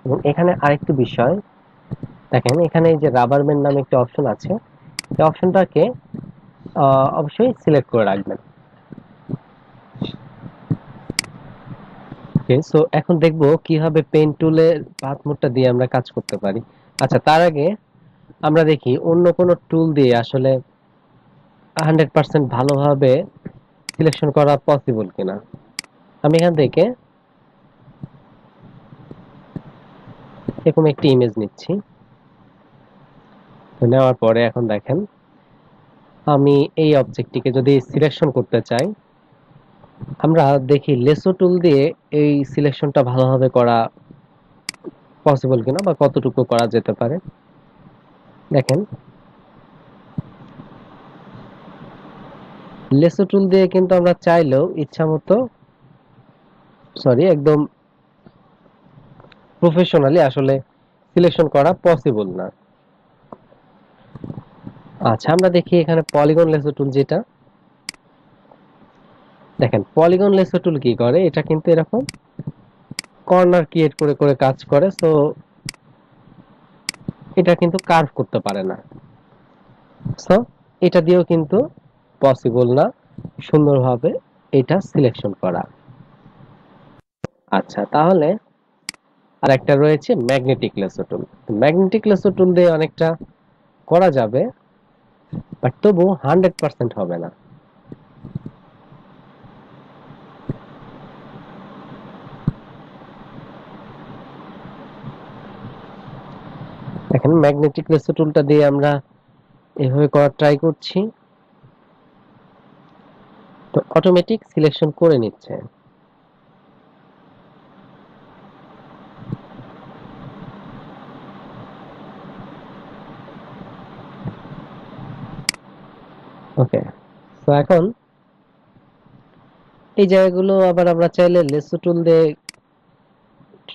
এবং এখানে আরেকটি বিষয় দেখেন, এখানে এই যে রাবার ব্যান্ড নামে একটা অপশন আছে, এই অপশনটাকে অবশ্যই সিলেক্ট করে রাখবেন। ওকে, সো এখন দেখবো কিভাবে পেইন্ট টুলের পাথ মোডটা দিয়ে আমরা কাজ করতে পারি। আচ্ছা, তার আগে আমরা দেখি অন্য কোনো টুল দিয়ে আসলে 100% ভালোভাবে সিলেকশন করা পসিবল কিনা। আমি এখান থেকে এরকম একটি ইমেজ নিচ্ছি। তো নেওয়ার পরে এখন দেখেন, আমি এই অবজেক্টটিকে যদি সিলেকশন করতে চাই, আমরা দেখি লেসো টুল দিয়ে এই সিলেকশনটা ভালোভাবে করা পসিবল কিনা বা কতটুকু করা যেতে পারে। দেখেন, লেসো টুল দিয়ে কিন্তু আমরা চাইলেও ইচ্ছা মতো, সরি, একদম প্রফেশনালি আসলে সিলেকশন করা পসিবল না। আচ্ছা, আমরা দেখি এখানে পলিগন লেসো টুল যেটা, দেখেন পলিগন লেসো টুল কি করে, এটা কিন্তু এরকম কর্নার ক্রিয়েট করে করে কাজ করে। সো এটা কিন্তু কার্ভ করতে পারে না। সো এটা দিয়েও কিন্তু পসিবল না সুন্দরভাবে এটা সিলেকশন করা। আচ্ছা, তাহলে আর একটা রয়েছে ম্যাগনেটিক লেসো টুল। ম্যাগনেটিক লেসো টুল দিয়ে অনেকটা করা যাবে, বাট তবু 100% হবে না। এখন ম্যাগনেটিক লেসো টুলটা দিয়ে আমরা এভাবে করার ট্রাই করছি, তো অটোমেটিক সিলেকশন করে নিচ্ছে। ওকে, তো এখন এই জায়গাগুলো আবার আমরা চাইলে লেসো টুল দিয়ে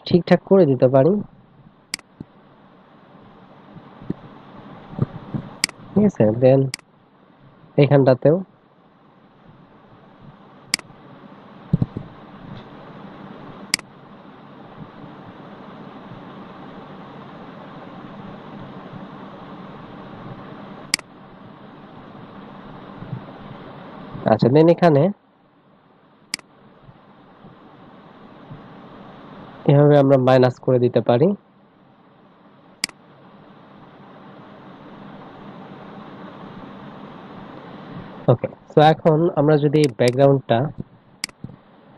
ঠিকঠাক করে দিতে পারি। ঠিক আছে, দেন এখানটাতেও আচ্ছা, দেন এখানে এভাবে আমরা মাইনাস করে দিতে পারি। ওকে, সো এখন আমরা যদি ব্যাকগ্রাউন্ডটা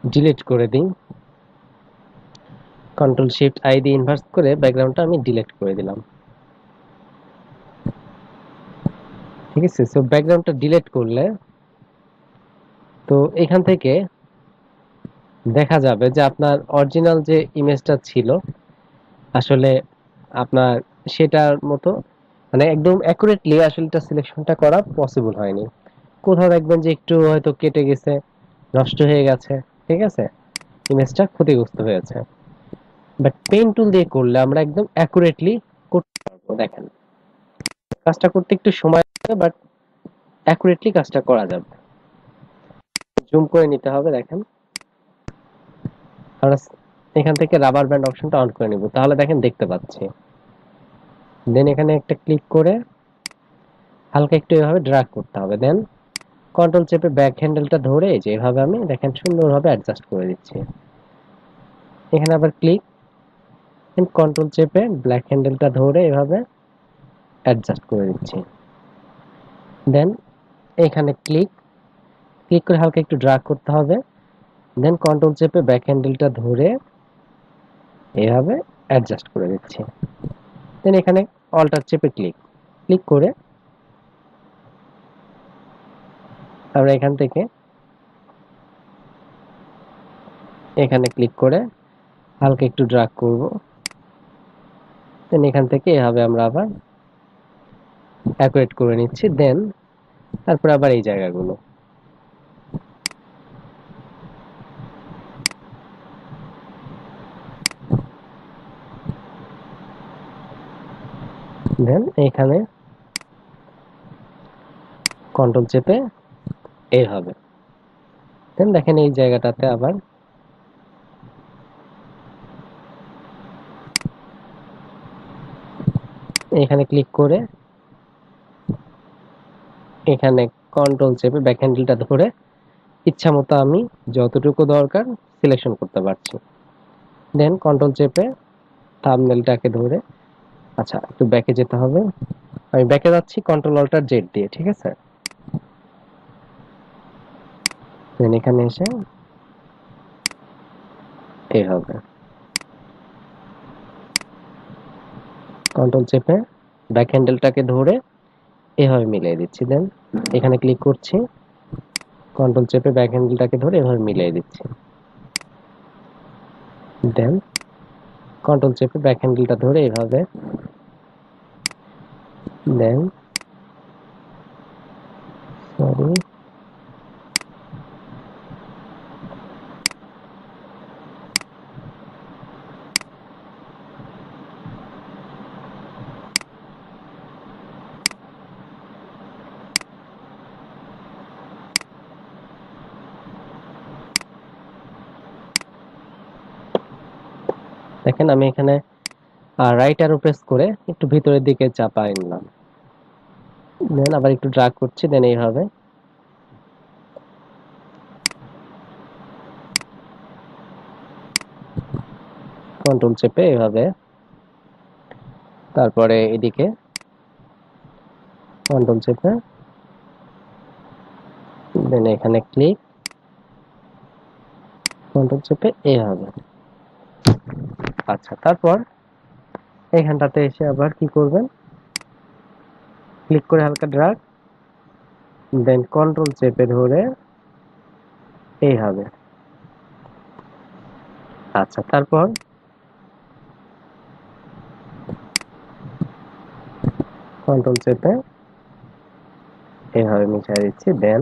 ডিলিট করে দিই, কন্ট্রোল শিফট আই দিয়ে ইনভার্স করে ব্যাকগ্রাউন্ডটা আমি ডিলিট করে দিলাম। ঠিক আছে, সো ব্যাকগ্রাউন্ডটা ডিলিট করলে তো এখান থেকে দেখা যাবে যে আপনার অরিজিনাল যে ইমেজটা ছিল আসলে আপনার সেটার মতো, মানে একদম অ্যাকুরেটলি আসলে এটা সিলেকশনটা করা পসিবল হয়নি। কোথাও দেখবেন যে একটু হয়তো কেটে গেছে, নষ্ট হয়ে গেছে। ঠিক আছে, ইমেজটা ক্ষতিগ্রস্ত হয়েছে। বাট পেইন্ট টুল দিয়ে করলে আমরা একদম অ্যাকুরেটলি করতে পারবো। দেখেন, কাজটা করতে একটু সময় লাগে, বাট অ্যাকুরেটলি কাজটা করা যাবে। জুম করে নিতে হবে। দেখেন, আমরা এখান থেকে রাবার ব্যান্ড অপশনটা অন করে নিব, তাহলে দেখেন দেখতে পাচ্ছি। দেন এখানে একটা ক্লিক করে হালকা একটু এভাবে ড্র্যাগ করতে হবে। দেন কন্ট্রোল চেপে ব্যাক হ্যান্ডেলটা ধরে যেভাবে আমি দেখেন সুন্দরভাবে অ্যাডজাস্ট করে দিচ্ছি। এখানে আবার ক্লিক, কন্ট্রোল চেপে ব্ল্যাক হ্যান্ডেলটা ধরে এভাবে অ্যাডজাস্ট করে দিচ্ছি। দেন এখানে ক্লিক ক্লিক করে হালকা একটু ড্র্যাগ করতে হবে। দেন কন্ট্রোল চেপে ব্যাক হ্যান্ডেলটা ধরে এভাবে অ্যাডজাস্ট করে দিচ্ছি। দেন এখানে অল্টার চেপে ক্লিক ক্লিক করে আমরা এখান থেকে এখানে ক্লিক করে হালকা একটু ড্র্যাগ করব। দেন এখান থেকে এভাবে আমরা আবার অ্যাকুরেট করে নিচ্ছি। দেন তারপর আবার এই জায়গাগুলো দেন এখানে কন্ট্রোল চেপে এইভাবে। দেন দেখেন এই জায়গাটাতে আবার এখানে ক্লিক করে এখানে কন্ট্রোল চেপে ব্যাক হ্যান্ডেলটা ধরে ইচ্ছা মতো আমি যতটুকু দরকার সিলেকশন করতে পারছি। দেন কন্ট্রোল চেপে থাম্বনেলটাকে ধরে, আচ্ছা একটু ব্যাকে যেতে হবে, আমি ব্যাকে যাচ্ছি কন্ট্রোল অল্টার জেড দিয়ে, ঠিক আছে। দেন এখানে এসে এইভাবে কন্ট্রোল চেপে ব্যাক হ্যান্ডেলটাকে ধরে এভাবে মিলিয়ে দিচ্ছি। দেন এখানে ক্লিক করছি, কন্ট্রোল চেপে ব্যাক হ্যান্ডেলটাকে ধরে এভাবে মিলিয়ে দিচ্ছি। দেন কন্ট্রোল চেপে ব্যাক হ্যান্ডেলটা ধরে এভাবে, দেন সরি, দেখেন আমি এখানে রাইট অ্যারো প্রেস করে একটু ভিতরের দিকে চাপাই নিলাম। দেন আবার একটু ড্র্যাগ করছি, দেন এইভাবে কন্ট্রোল চেপে এভাবে, তারপরে এদিকে কন্ট্রোল চেপে, দেন এখানে ক্লিক, কন্ট্রোল চেপে এইভাবে। আচ্ছা, তারপর এখানটাতে এসে আবার কি করবেন, ক্লিক করে হালকা ড্র্যাগ, দেন কন্ট্রোল চেপে ধরে এইভাবে। আচ্ছা, তারপর কন্ট্রোল চেপে এইভাবে মিশিয়ে দিচ্ছি। দেন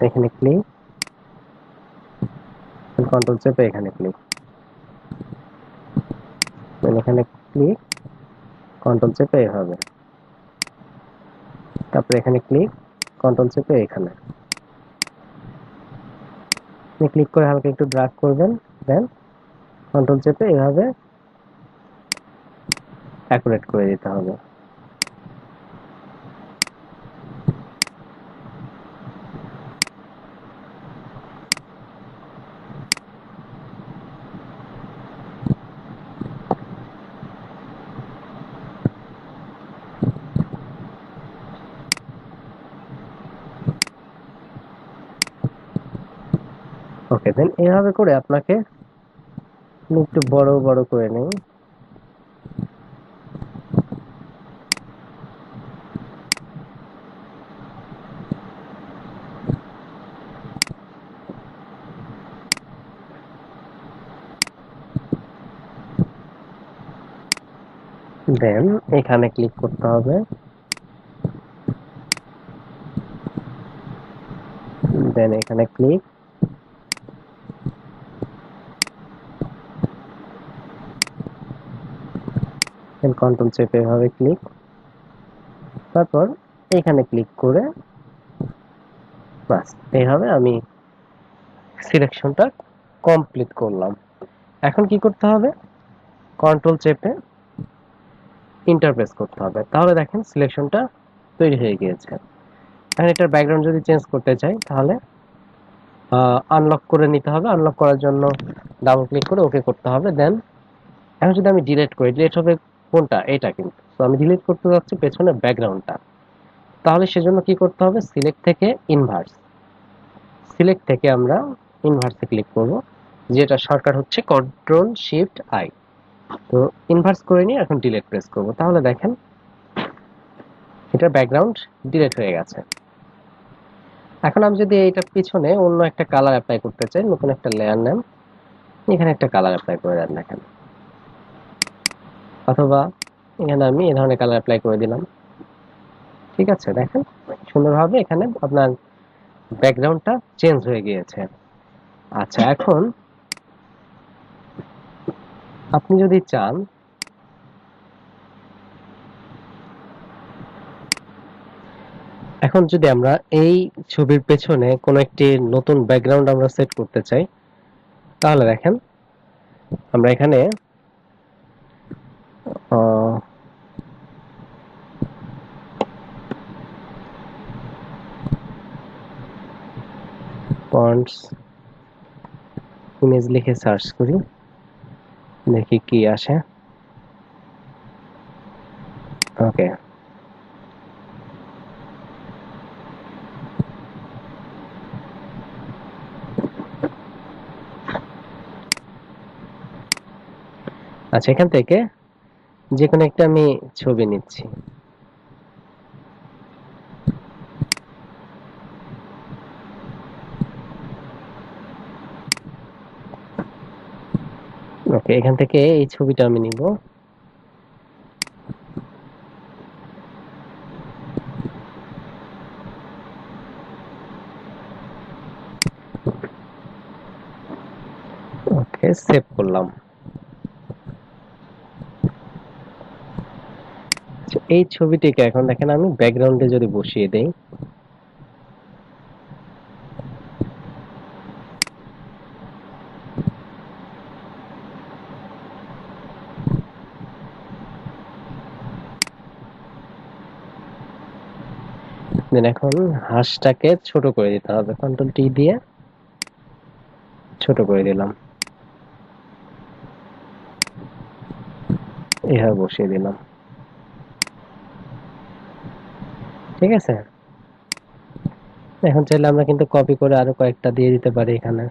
এখানে ক্লিক, কন্ট্রোল চেপে এখানে ক্লিক, দেন এখানে ক্লিক, কন্ট্রোল চেপে এইভাবে, তারপরে এখানে ক্লিক, কন্ট্রোল চেপে এখানে ক্লিক করে হালকা একটু ড্র্যাগ করবেন, দেন কন্ট্রোল চেপে এইভাবে অ্যাকুরেট করে দিতে হবে। ওকে, দেন এইভাবে করে আপনাকে একটু বড় বড় করে নেই। দেন এখানে ক্লিক করতে হবে, দেন এখানে ক্লিক, দেন কন্ট্রোল চেপে এভাবে ক্লিক, তারপর এখানে ক্লিক করে বাস এইভাবে আমি সিলেকশনটা কমপ্লিট করলাম। এখন কি করতে হবে, কন্ট্রোল চেপে ইন্টারপ্রেস করতে হবে, তাহলে দেখেন সিলেকশনটা তৈরি হয়ে গিয়েছে। এখন এটার ব্যাকগ্রাউন্ড যদি চেঞ্জ করতে চাই তাহলে আনলক করে নিতে হবে। আনলক করার জন্য ডাবল ক্লিক করে ওকে করতে হবে। দেন এখন যদি আমি ডিলিট করি, ডিলিট হবে কোনটা, এটা কিন্তু। তো আমি ডিলিট করতে যাচ্ছি পেছনে ব্যাকগ্রাউন্ডটা, তাহলে সেজন্য কি করতে হবে, সিলেক্ট থেকে ইনভার্স, সিলেক্ট থেকে আমরা ইনভার্সে ক্লিক করব, যেটা শর্টকাট হচ্ছে কন্ট্রোল শিফট আই। তো ইনভার্স করে নিয়ে এখন ডিলিট প্রেস করব, তাহলে দেখেন এটার ব্যাকগ্রাউন্ড ডিলিট হয়ে গেছে। এখন আমি যদি এইটার পিছনে অন্য একটা কালার অ্যাপ্লাই করতে চাই, নতুন একটা লেয়ার নেন, এখানে একটা কালার অ্যাপ্লাই করে দেন দেখেন, অথবা এখানে আমি এই ধরনের কালার অ্যাপ্লাই করে দিলাম। ঠিক আছে, দেখেন সুন্দরভাবে এখানে আপনার ব্যাকগ্রাউন্ডটা চেঞ্জ হয়ে গিয়েছে। আচ্ছা, এখন আপনি যদি চান এখন যদি আমরা এই ছবির পেছনে কোনো একটি নতুন ব্যাকগ্রাউন্ড আমরা সেট করতে চাই, তাহলে দেখেন আমরা এখানে ফন্টস ইমেজ লিখে সার্চ করি, দেখি কি আসে। ওকে, আচ্ছা এখান থেকে যে কোনো একটা আমি ছবি নিচ্ছি। ওকে, এখান থেকে এই ছবিটা আমি নিব। ওকে, সেভ করলাম। আচ্ছা, এই ছবিটিকে এখন দেখেন আমি ব্যাকগ্রাউন্ডে যদি বসিয়ে দেই, দেন এখন হাঁসটাকে ছোট করে দিতে হবে, কন্ট্রোল টি দিয়ে ছোট করে দিলাম, এভাবে বসিয়ে দিলাম। ঠিক আছে, এখন চাইলে আমরা কিন্তু কপি করে আরো কয়েকটা দিয়ে দিতে পারি এখানে।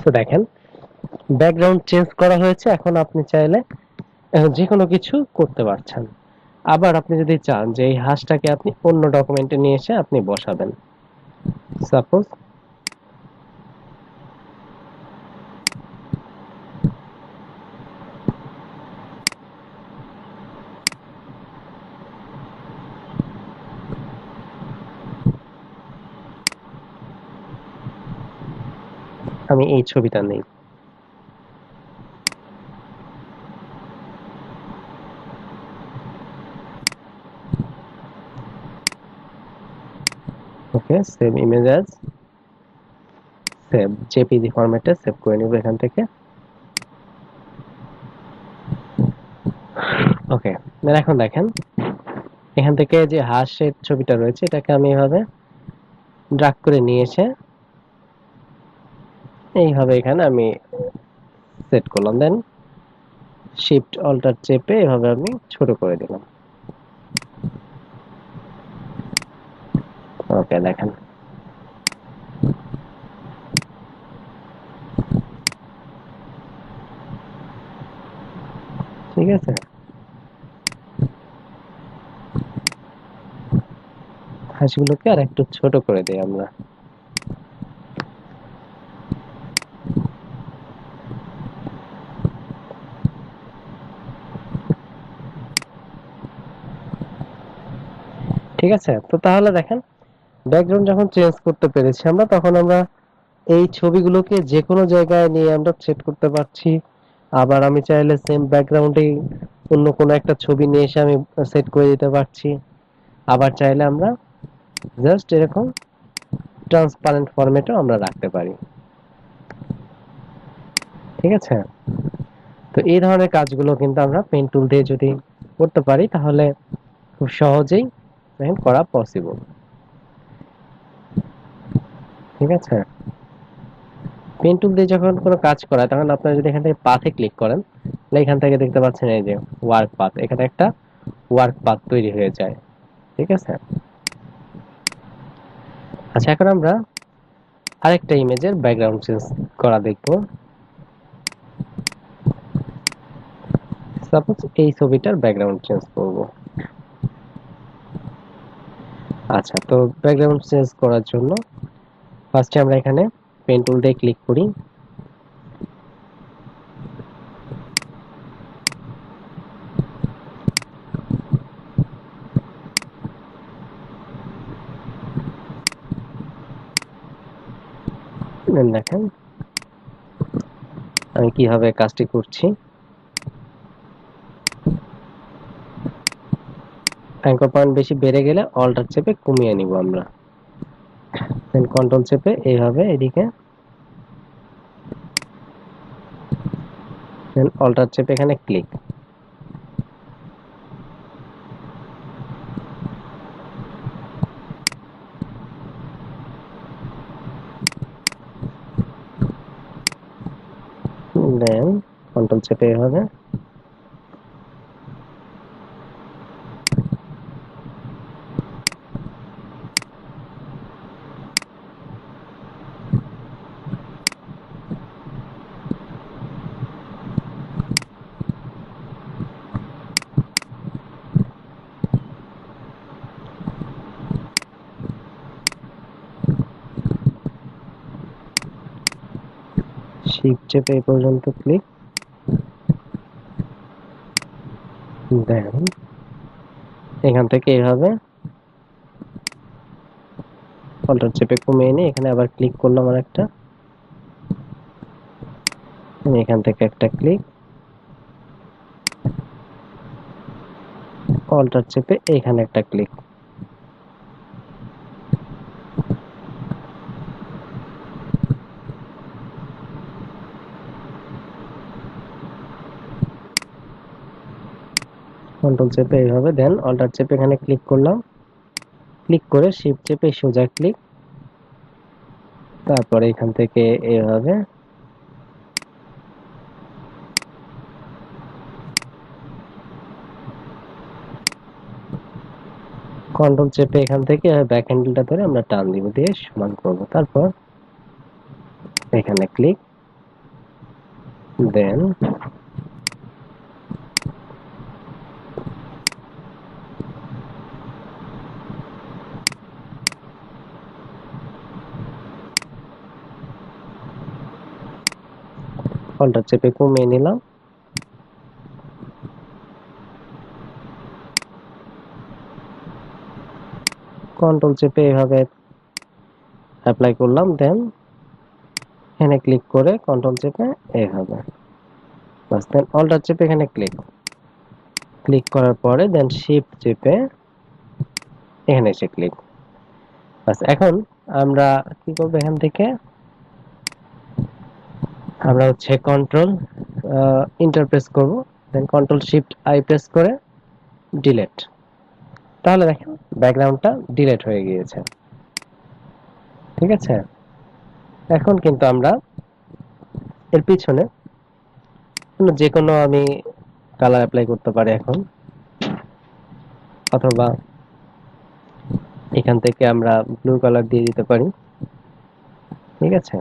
তো দেখেন ব্যাকগ্রাউন্ড চেঞ্জ করা হয়েছে, এখন আপনি চাইলে যে কোনো কিছু করতে পারছেন। আবার আপনি যদি চান যে এই হাঁসটাকে আপনি অন্য ডকুমেন্টে নিয়ে এসে আপনি বসাবেন, সাপোজ আমি এই ছবিটা নেই। Okay, save image as, save JPEG ফরম্যাটে সেভ করে নিব এখান থেকে। ওকে, এখন দেখেন এখান থেকে যে হাঁসের ছবিটা রয়েছে এটাকে আমি এভাবে ড্রাগ করে নিয়ে এসে এইভাবে এখানে আমি সেট করলাম, দেন শিফট অল্টার চেপে এভাবে আমি ছোট করে দিলাম। ওকে, দেখেন ঠিক আছে। হাঁসগুলোকে আর একটু ছোট করে দিই আমরা। ঠিক আছে, তো তাহলে দেখেন ব্যাকগ্রাউন্ড যখন চেঞ্জ করতে পেরেছি আমরা, তখন আমরা এই ছবিগুলোকে যে কোনো জায়গায় নিয়ে আমরা সেট করতে পারছি। আবার আমি চাইলে সেম ব্যাকগ্রাউন্ডে অন্য কোনো একটা ছবি নিয়ে এসে আমি সেট করে দিতে পারছি। আবার চাইলে আমরা জাস্ট এরকম ট্রান্সপারেন্ট ফরম্যাটেও আমরা রাখতে পারি। ঠিক আছে, তো এই ধরনের কাজগুলো কিন্তু আমরা পেন টুল দিয়ে যদি করতে পারি তাহলে খুব সহজেই করা পসিবল। ঠিক আছে, পেন টুল দিয়ে যখন কোনো কাজ করা তখন আপনারা যদি এখান থেকে পাথে ক্লিক করেন, তাহলে এখান থেকে দেখতে পাচ্ছেন এই যে ওয়ার্ক পাথ, এখানে একটা ওয়ার্ক পাথ তৈরি হয়ে যায়। ঠিক আছে, আচ্ছা এখন আমরা আরেকটা ইমেজের ব্যাকগ্রাউন্ড চেঞ্জ করা দেখব। সাপোজ এই ছবিটার ব্যাকগ্রাউন্ড চেঞ্জ করব। আচ্ছা, তো ব্যাকগ্রাউন্ড চেঞ্জ করার জন্য ফার্স্টে আমরা এখানে পেন টুল দিয়ে ক্লিক করি, দেখেন আমি কিভাবে কাজটি করছি। অ্যাঙ্কর পয়েন্ট বেশি বেড়ে গেলে অল্টার চেপে কমিয়ে নিব আমরা, দেন কন্ট্রোল চেপে এইভাবে এদিকে, দেন অল্টার চেপে এখানে ক্লিক। দেন কন্ট্রোল চেপে এভাবে শিফট চেপে এই পর্যন্ত ক্লিক, দেন এখান থেকে এইভাবে কন্ট্রোল চেপে কমিয়ে এনে এখানে আবার ক্লিক করলাম আর একটা, এখান থেকে একটা ক্লিক, কন্ট্রোল চেপে এখানে একটা ক্লিক। কন্ট্রোল চেপে এইভাবে, দেন অল্টার চেপে এখানে ক্লিক করলাম, ক্লিক করে শিফট চেপে সোজা ক্লিক, তারপরে এখান থেকে এইভাবে কন্ট্রোল চেপে এখান থেকে ব্যাক হ্যান্ডেলটা ধরে আমরা টান দিব, দিয়ে সমান করব, তারপর এখানে ক্লিক, দেন কন্ট্রোল চেপে কমিয়ে নিলাম, কন্ট্রোল চেপে এভাবে অ্যাপ্লাই করলাম, দেন এখানে ক্লিক করে কন্ট্রোল চেপে এইভাবে, বাস, দেন অল্টার চেপে এখানে ক্লিক, ক্লিক করার পরে দেন শিফট চেপে এখানে এসে ক্লিক, বাস। এখন আমরা কি করব, এখান থেকে আমরা হচ্ছে কন্ট্রোল ইন্টার প্রেস করব, দেন কন্ট্রোল শিফট আই প্রেস করে ডিলিট, তাহলে দেখেন ব্যাকগ্রাউন্ডটা ডিলিট হয়ে গিয়েছে। ঠিক আছে, এখন কিন্তু আমরা এর পিছনে যে কোনো আমি কালার অ্যাপ্লাই করতে পারি এখন, অথবা এখান থেকে আমরা ব্লু কালার দিয়ে দিতে পারি। ঠিক আছে,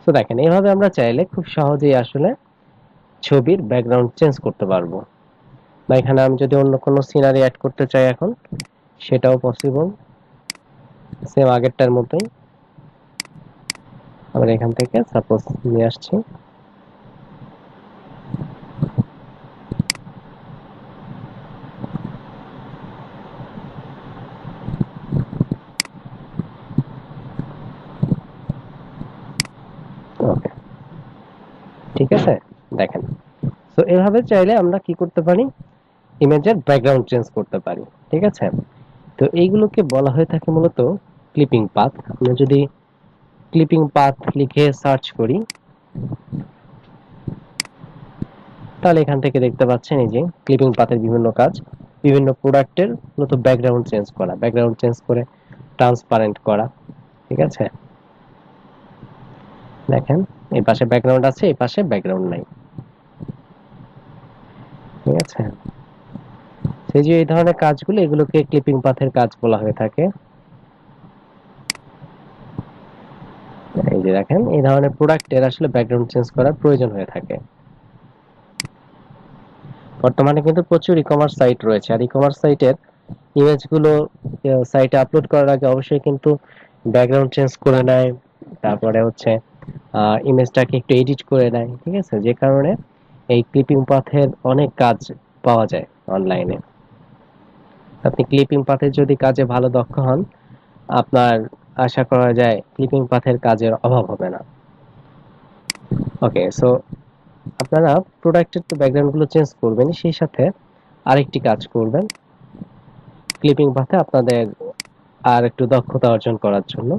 তো দেখেন এইভাবে আমরা চাইলে খুব সহজেই আসলে ছবির ব্যাকগ্রাউন্ড চেঞ্জ করতে পারবো, বা এখানে আমি যদি অন্য কোনো সিনারি অ্যাড করতে চাই এখন সেটাও পসিবল, সেম আগেরটার মতোই। আমরা এখান থেকে সাপোজ নিয়ে আসছি, ওকে, ঠিক আছে। দেখেন, তো এভাবে চাইলে আমরা কি করতে পারি, ইমেজের ব্যাকগ্রাউন্ড চেঞ্জ করতে পারি। ঠিক আছে, তো এইগুলোকে বলা হয়ে থাকে মূলত ক্লিপিং পাথ। আমরা যদি ক্লিপিং পাথ লিখে সার্চ করি তাহলে এখান থেকে দেখতে পাচ্ছেন এই যে ক্লিপিং পাথের বিভিন্ন কাজ, বিভিন্ন প্রোডাক্টের মূলত ব্যাকগ্রাউন্ড চেঞ্জ করা, ব্যাকগ্রাউন্ড চেঞ্জ করে ট্রান্সপারেন্ট করা। ঠিক আছে, দেখেন এই পাশে ব্যাকগ্রাউন্ড আছে, এই পাশে ব্যাকগ্রাউন্ড নাই। ঠিক আছে, সেই যে এই ধরনের কাজগুলো, এগুলোকে ক্লিপিং পাথের কাজ বলা হয়ে থাকে। এই যে দেখেন এই ধরনের প্রোডাক্টের আসলে ব্যাকগ্রাউন্ড চেঞ্জ করার প্রয়োজন হয়ে থাকে। বর্তমানে কিন্তু প্রচুর ই কমার্স সাইট রয়েছে, আর ই কমার্স সাইটের ইমেজগুলো সাইটে আপলোড করার আগে অবশ্যই কিন্তু ব্যাকগ্রাউন্ড চেঞ্জ করে নেয়, তারপরে হচ্ছে ইমেজটাকে একটু এডিট করে নেয়। ঠিক আছে, যে কারণে এই ক্লিপিং পাথের অনেক কাজ পাওয়া যায় অনলাইনে। আপনি ক্লিপিং পাথের যদি কাজে ভালো দক্ষ হন, আপনার আশা করা যায় ক্লিপিং পাথের কাজের অভাব হবে না। ওকে, সো আপনারা প্রোডাক্টের তো ব্যাকগ্রাউন্ডগুলো চেঞ্জ করবেন, সেই সাথে আরেকটি কাজ করবেন ক্লিপিং পাথে আপনাদের আর একটু দক্ষতা অর্জন করার জন্য।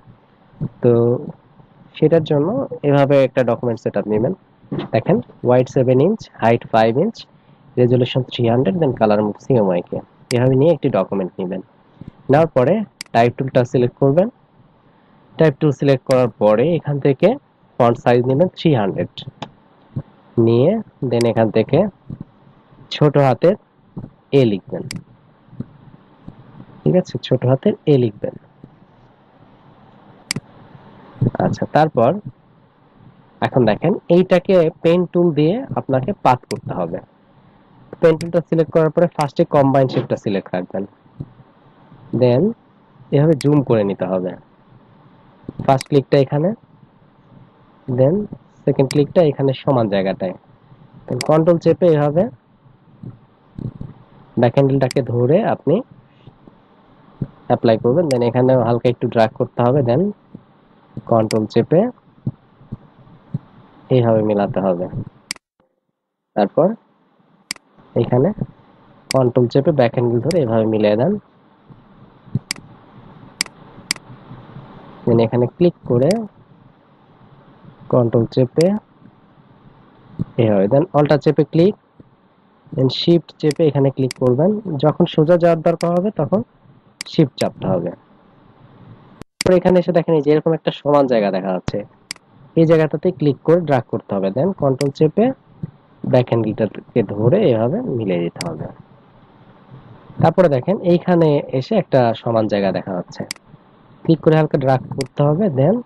তো সেটার জন্য এভাবে একটা ডকুমেন্ট সেটআপ নেবেন। দেখেন wide 7 inch, height 5 inch, resolution 300, দেন কালার মুভ সিএমওয়াইকে, এভাবে নিয়ে একটি ডকুমেন্ট নেবেন। নেওয়ার পরে টাইপ টুলটা সিলেক্ট করবেন। টাইপ টুল সিলেক্ট করার পরে এখান থেকে ফন্ট সাইজ নেবেন 300। নিয়ে দেন এখান থেকে ছোট হাতের এ লিখবেন। ঠিক আছে, ছোট হাতের এ লিখবেন। আচ্ছা, তারপর এখন দেখেন এইটাকে পেন টুল দিয়ে আপনাকে পাথ করতে হবে। পেন টুলটা সিলেক্ট করার পরে ফার্স্টে কম্বাইন শেপটা সিলেক্ট রাখবেন, দেন এভাবে জুম করে নিতে হবে। ফার্স্ট ক্লিকটা এখানে, দেন সেকেন্ড ক্লিকটা এখানে সমান জায়গাটায়, দেন কন্ট্রোল চেপে এভাবে ব্যাক হ্যান্ডেলটাকে ধরে আপনি অ্যাপ্লাই করবেন। দেন এখানে হালকা একটু ড্র্যাগ করতে হবে, দেন কন্ট্রোল চেপে এইভাবে মেলাতে হবে। তারপর এখানে কন্ট্রোল চেপে ব্যাক হ্যান্ডেল ধরে এভাবে মিলিয়ে দেন। দেন এখানে ক্লিক করে কন্ট্রোল চেপে এইভাবে, দেন অল্টার চেপে ক্লিক, দেন শিফট চেপে এখানে ক্লিক করবেন। যখন সোজা যাওয়ার দরকার হবে তখন শিফট চাপতে হবে। তারপর এখানে এসে দেখেন এই যে এরকম একটা সমান জায়গা দেখা যাচ্ছে, এই জায়গাটাতে ক্লিক করে ড্র্যাগ করতে হবে, দেন কন্ট্রোল চেপে ব্যাক হ্যান্ডেলটাকে ধরে এভাবে মিলিয়ে দিতে হবে। তারপরে দেখেন এইখানে এসে একটা সমান জায়গা দেখা যাচ্ছে, ক্লিক করে হালকা ড্র্যাগ করতে হবে, দেন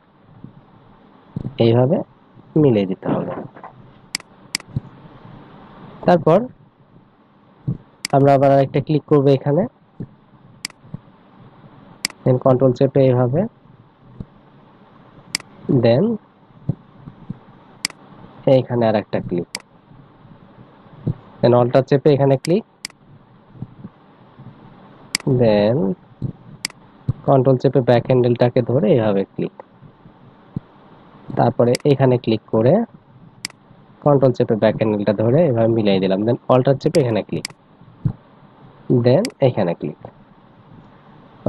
এইভাবে মিলিয়ে দিতে হবে। তারপর আমরা আবার একটা ক্লিক করব এখানে, দেন কন্ট্রোল চেপে এইভাবে, দেন এইখানে আর একটা ক্লিক, দেন অল্টার চেপে এখানে ক্লিক, দেন কন্ট্রোল চেপে ব্যাক হ্যান্ডেলটাকে ধরে এইভাবে ক্লিক, তারপরে এখানে ক্লিক করে কন্ট্রোল চেপে ব্যাক হ্যান্ডেলটা ধরে এভাবে মিলিয়ে দিলাম, দেন অল্টার চেপে এখানে ক্লিক, দেন এখানে ক্লিক।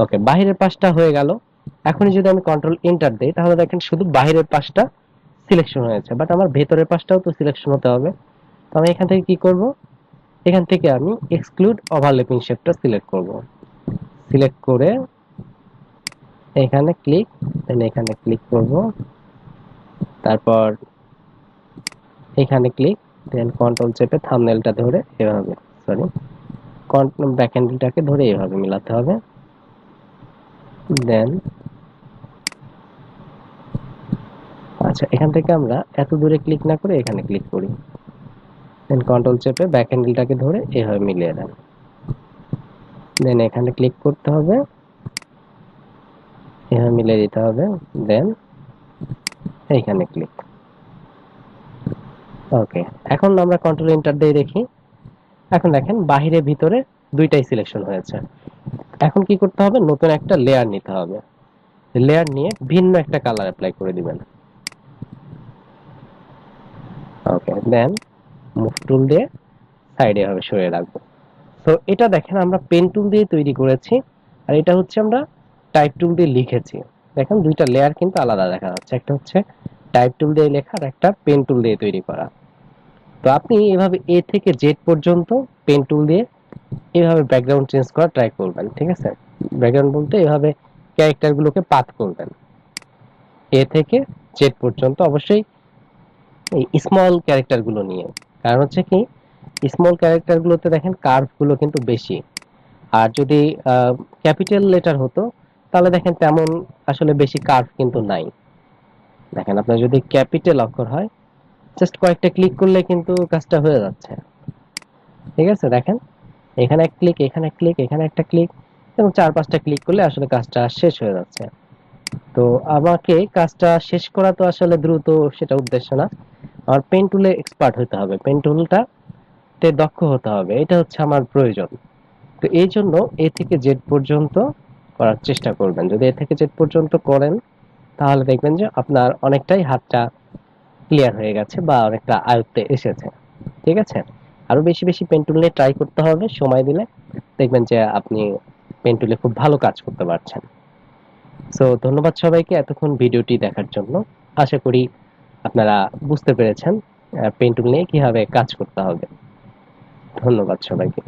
ওকে, বাহিরের পাশটা হয়ে গেল। এখনই যদি আমি কন্ট্রোল এন্টার দেই তাহলে দেখেন শুধু বাহিরের পাশটা সিলেকশন হয়েছে, বাট আমার ভেতরের পাশটাও তো সিলেকশন হতে হবে। তো আমি এখান থেকে কি করব, এখান থেকে আমি এক্সক্লুড ওভারল্যাপিং শেপটা সিলেক্ট করব। সিলেক্ট করে এখানে ক্লিক, দেন এখানে ক্লিক করব, তারপর এখানে ক্লিক, দেন কন্ট্রোল চেপে থাম্বনেলটা ধরে এভাবে, সরি, ব্যাক হ্যান্ডেলটাকে ধরে এভাবে মিলাতে হবে। দেন আচ্ছা, এখান থেকে আমরা এত দূরে ক্লিক না করে এখানে ক্লিক করি, দেন কন্ট্রোল চেপে ব্যাক হ্যান্ডেলটাকে ধরে এভাবে মিলিয়ে দেন, দেন এখানে ক্লিক করতে হবে, এভাবে মিলিয়ে দিতে হবে, দেন এইখানে ক্লিক। ওকে, এখন আমরা কন্ট্রোল এন্টার দিয়ে দেখি। এখন দেখেন বাহিরে ভিতরে দুইটাই সিলেকশন হয়েছে। এখন কি করতে হবে, নতুন একটা লেয়ার নিতে হবে। লেয়ার নিয়ে ভিন্ন একটা কালার অ্যাপ্লাই করে দিবেন। ওকে, দেন মুভ টুল দিয়ে সাইডে এভাবে সরিয়ে রাখবো। তো এটা দেখেন আমরা পেন টুল দিয়ে তৈরি করেছি, আর এটা হচ্ছে আমরা টাইপ টুল দিয়ে লিখেছি। দেখেন দুইটা লেয়ার কিন্তু আলাদা দেখা যাচ্ছে, একটা হচ্ছে টাইপ টুল দিয়ে লেখা আর একটা পেন টুল দিয়ে তৈরি করা। তো আপনি এভাবে এ থেকে জেড পর্যন্ত পেন টুল দিয়ে এভাবে ব্যাকগ্রাউন্ড চেঞ্জ করা ট্রাই করবেন। ঠিক আছে, ব্যাকগ্রাউন্ড বলতে এভাবে ক্যারেক্টারগুলোকে পাথ করবেন এ থেকে জেড পর্যন্ত, অবশ্যই এই স্মল ক্যারেক্টারগুলো নিয়ে। কারণ হচ্ছে কি, স্মল ক্যারেক্টারগুলোতে দেখেন কার্ভগুলো কিন্তু বেশি, আর যদি ক্যাপিটাল লেটার হতো তাহলে দেখেন তেমন আসলে বেশি কার্ভ কিন্তু নাই। দেখেন আপনার যদি ক্যাপিটাল অক্ষর হয় জাস্ট কয়েকটা ক্লিক করলে কিন্তু কাজটা হয়ে যাচ্ছে। ঠিক আছে, দেখেন এখানে এক ক্লিক, এখানে এক ক্লিক, এখানে একটা ক্লিক, এবং 4-5টা ক্লিক করলে আসলে কাজটা শেষ হয়ে যাচ্ছে। তো আমাকে কাজটা শেষ করা তো আসলে দ্রুত, সেটা উদ্দেশ্য না, আমার পেন টুলে এক্সপার্ট হতে হবে, পেন টুলটা তে দক্ষ হতে হবে, এটা হচ্ছে আমার প্রয়োজন। তো এই জন্য এ থেকে জেড পর্যন্ত করার চেষ্টা করবেন। যদি এ থেকে জেড পর্যন্ত করেন তাহলে দেখবেন যে আপনার অনেকটাই হাতটা ক্লিয়ার হয়ে গেছে বা অনেকটা আয়ত্তে এসেছে। ঠিক আছে, আরো বেশি বেশি পেন টুল নিয়ে ট্রাই করতে হবে, সময় দিলে দেখবেন যে আপনি পেন টুলে খুব ভালো কাজ করতে পারছেন। সো ধন্যবাদ সবাইকে এতক্ষণ ভিডিওটি দেখার জন্য। আশা করি আপনারা বুঝতে পেরেছেন পেন টুল নিয়ে কিভাবে কাজ করতে হবে। ধন্যবাদ সবাইকে।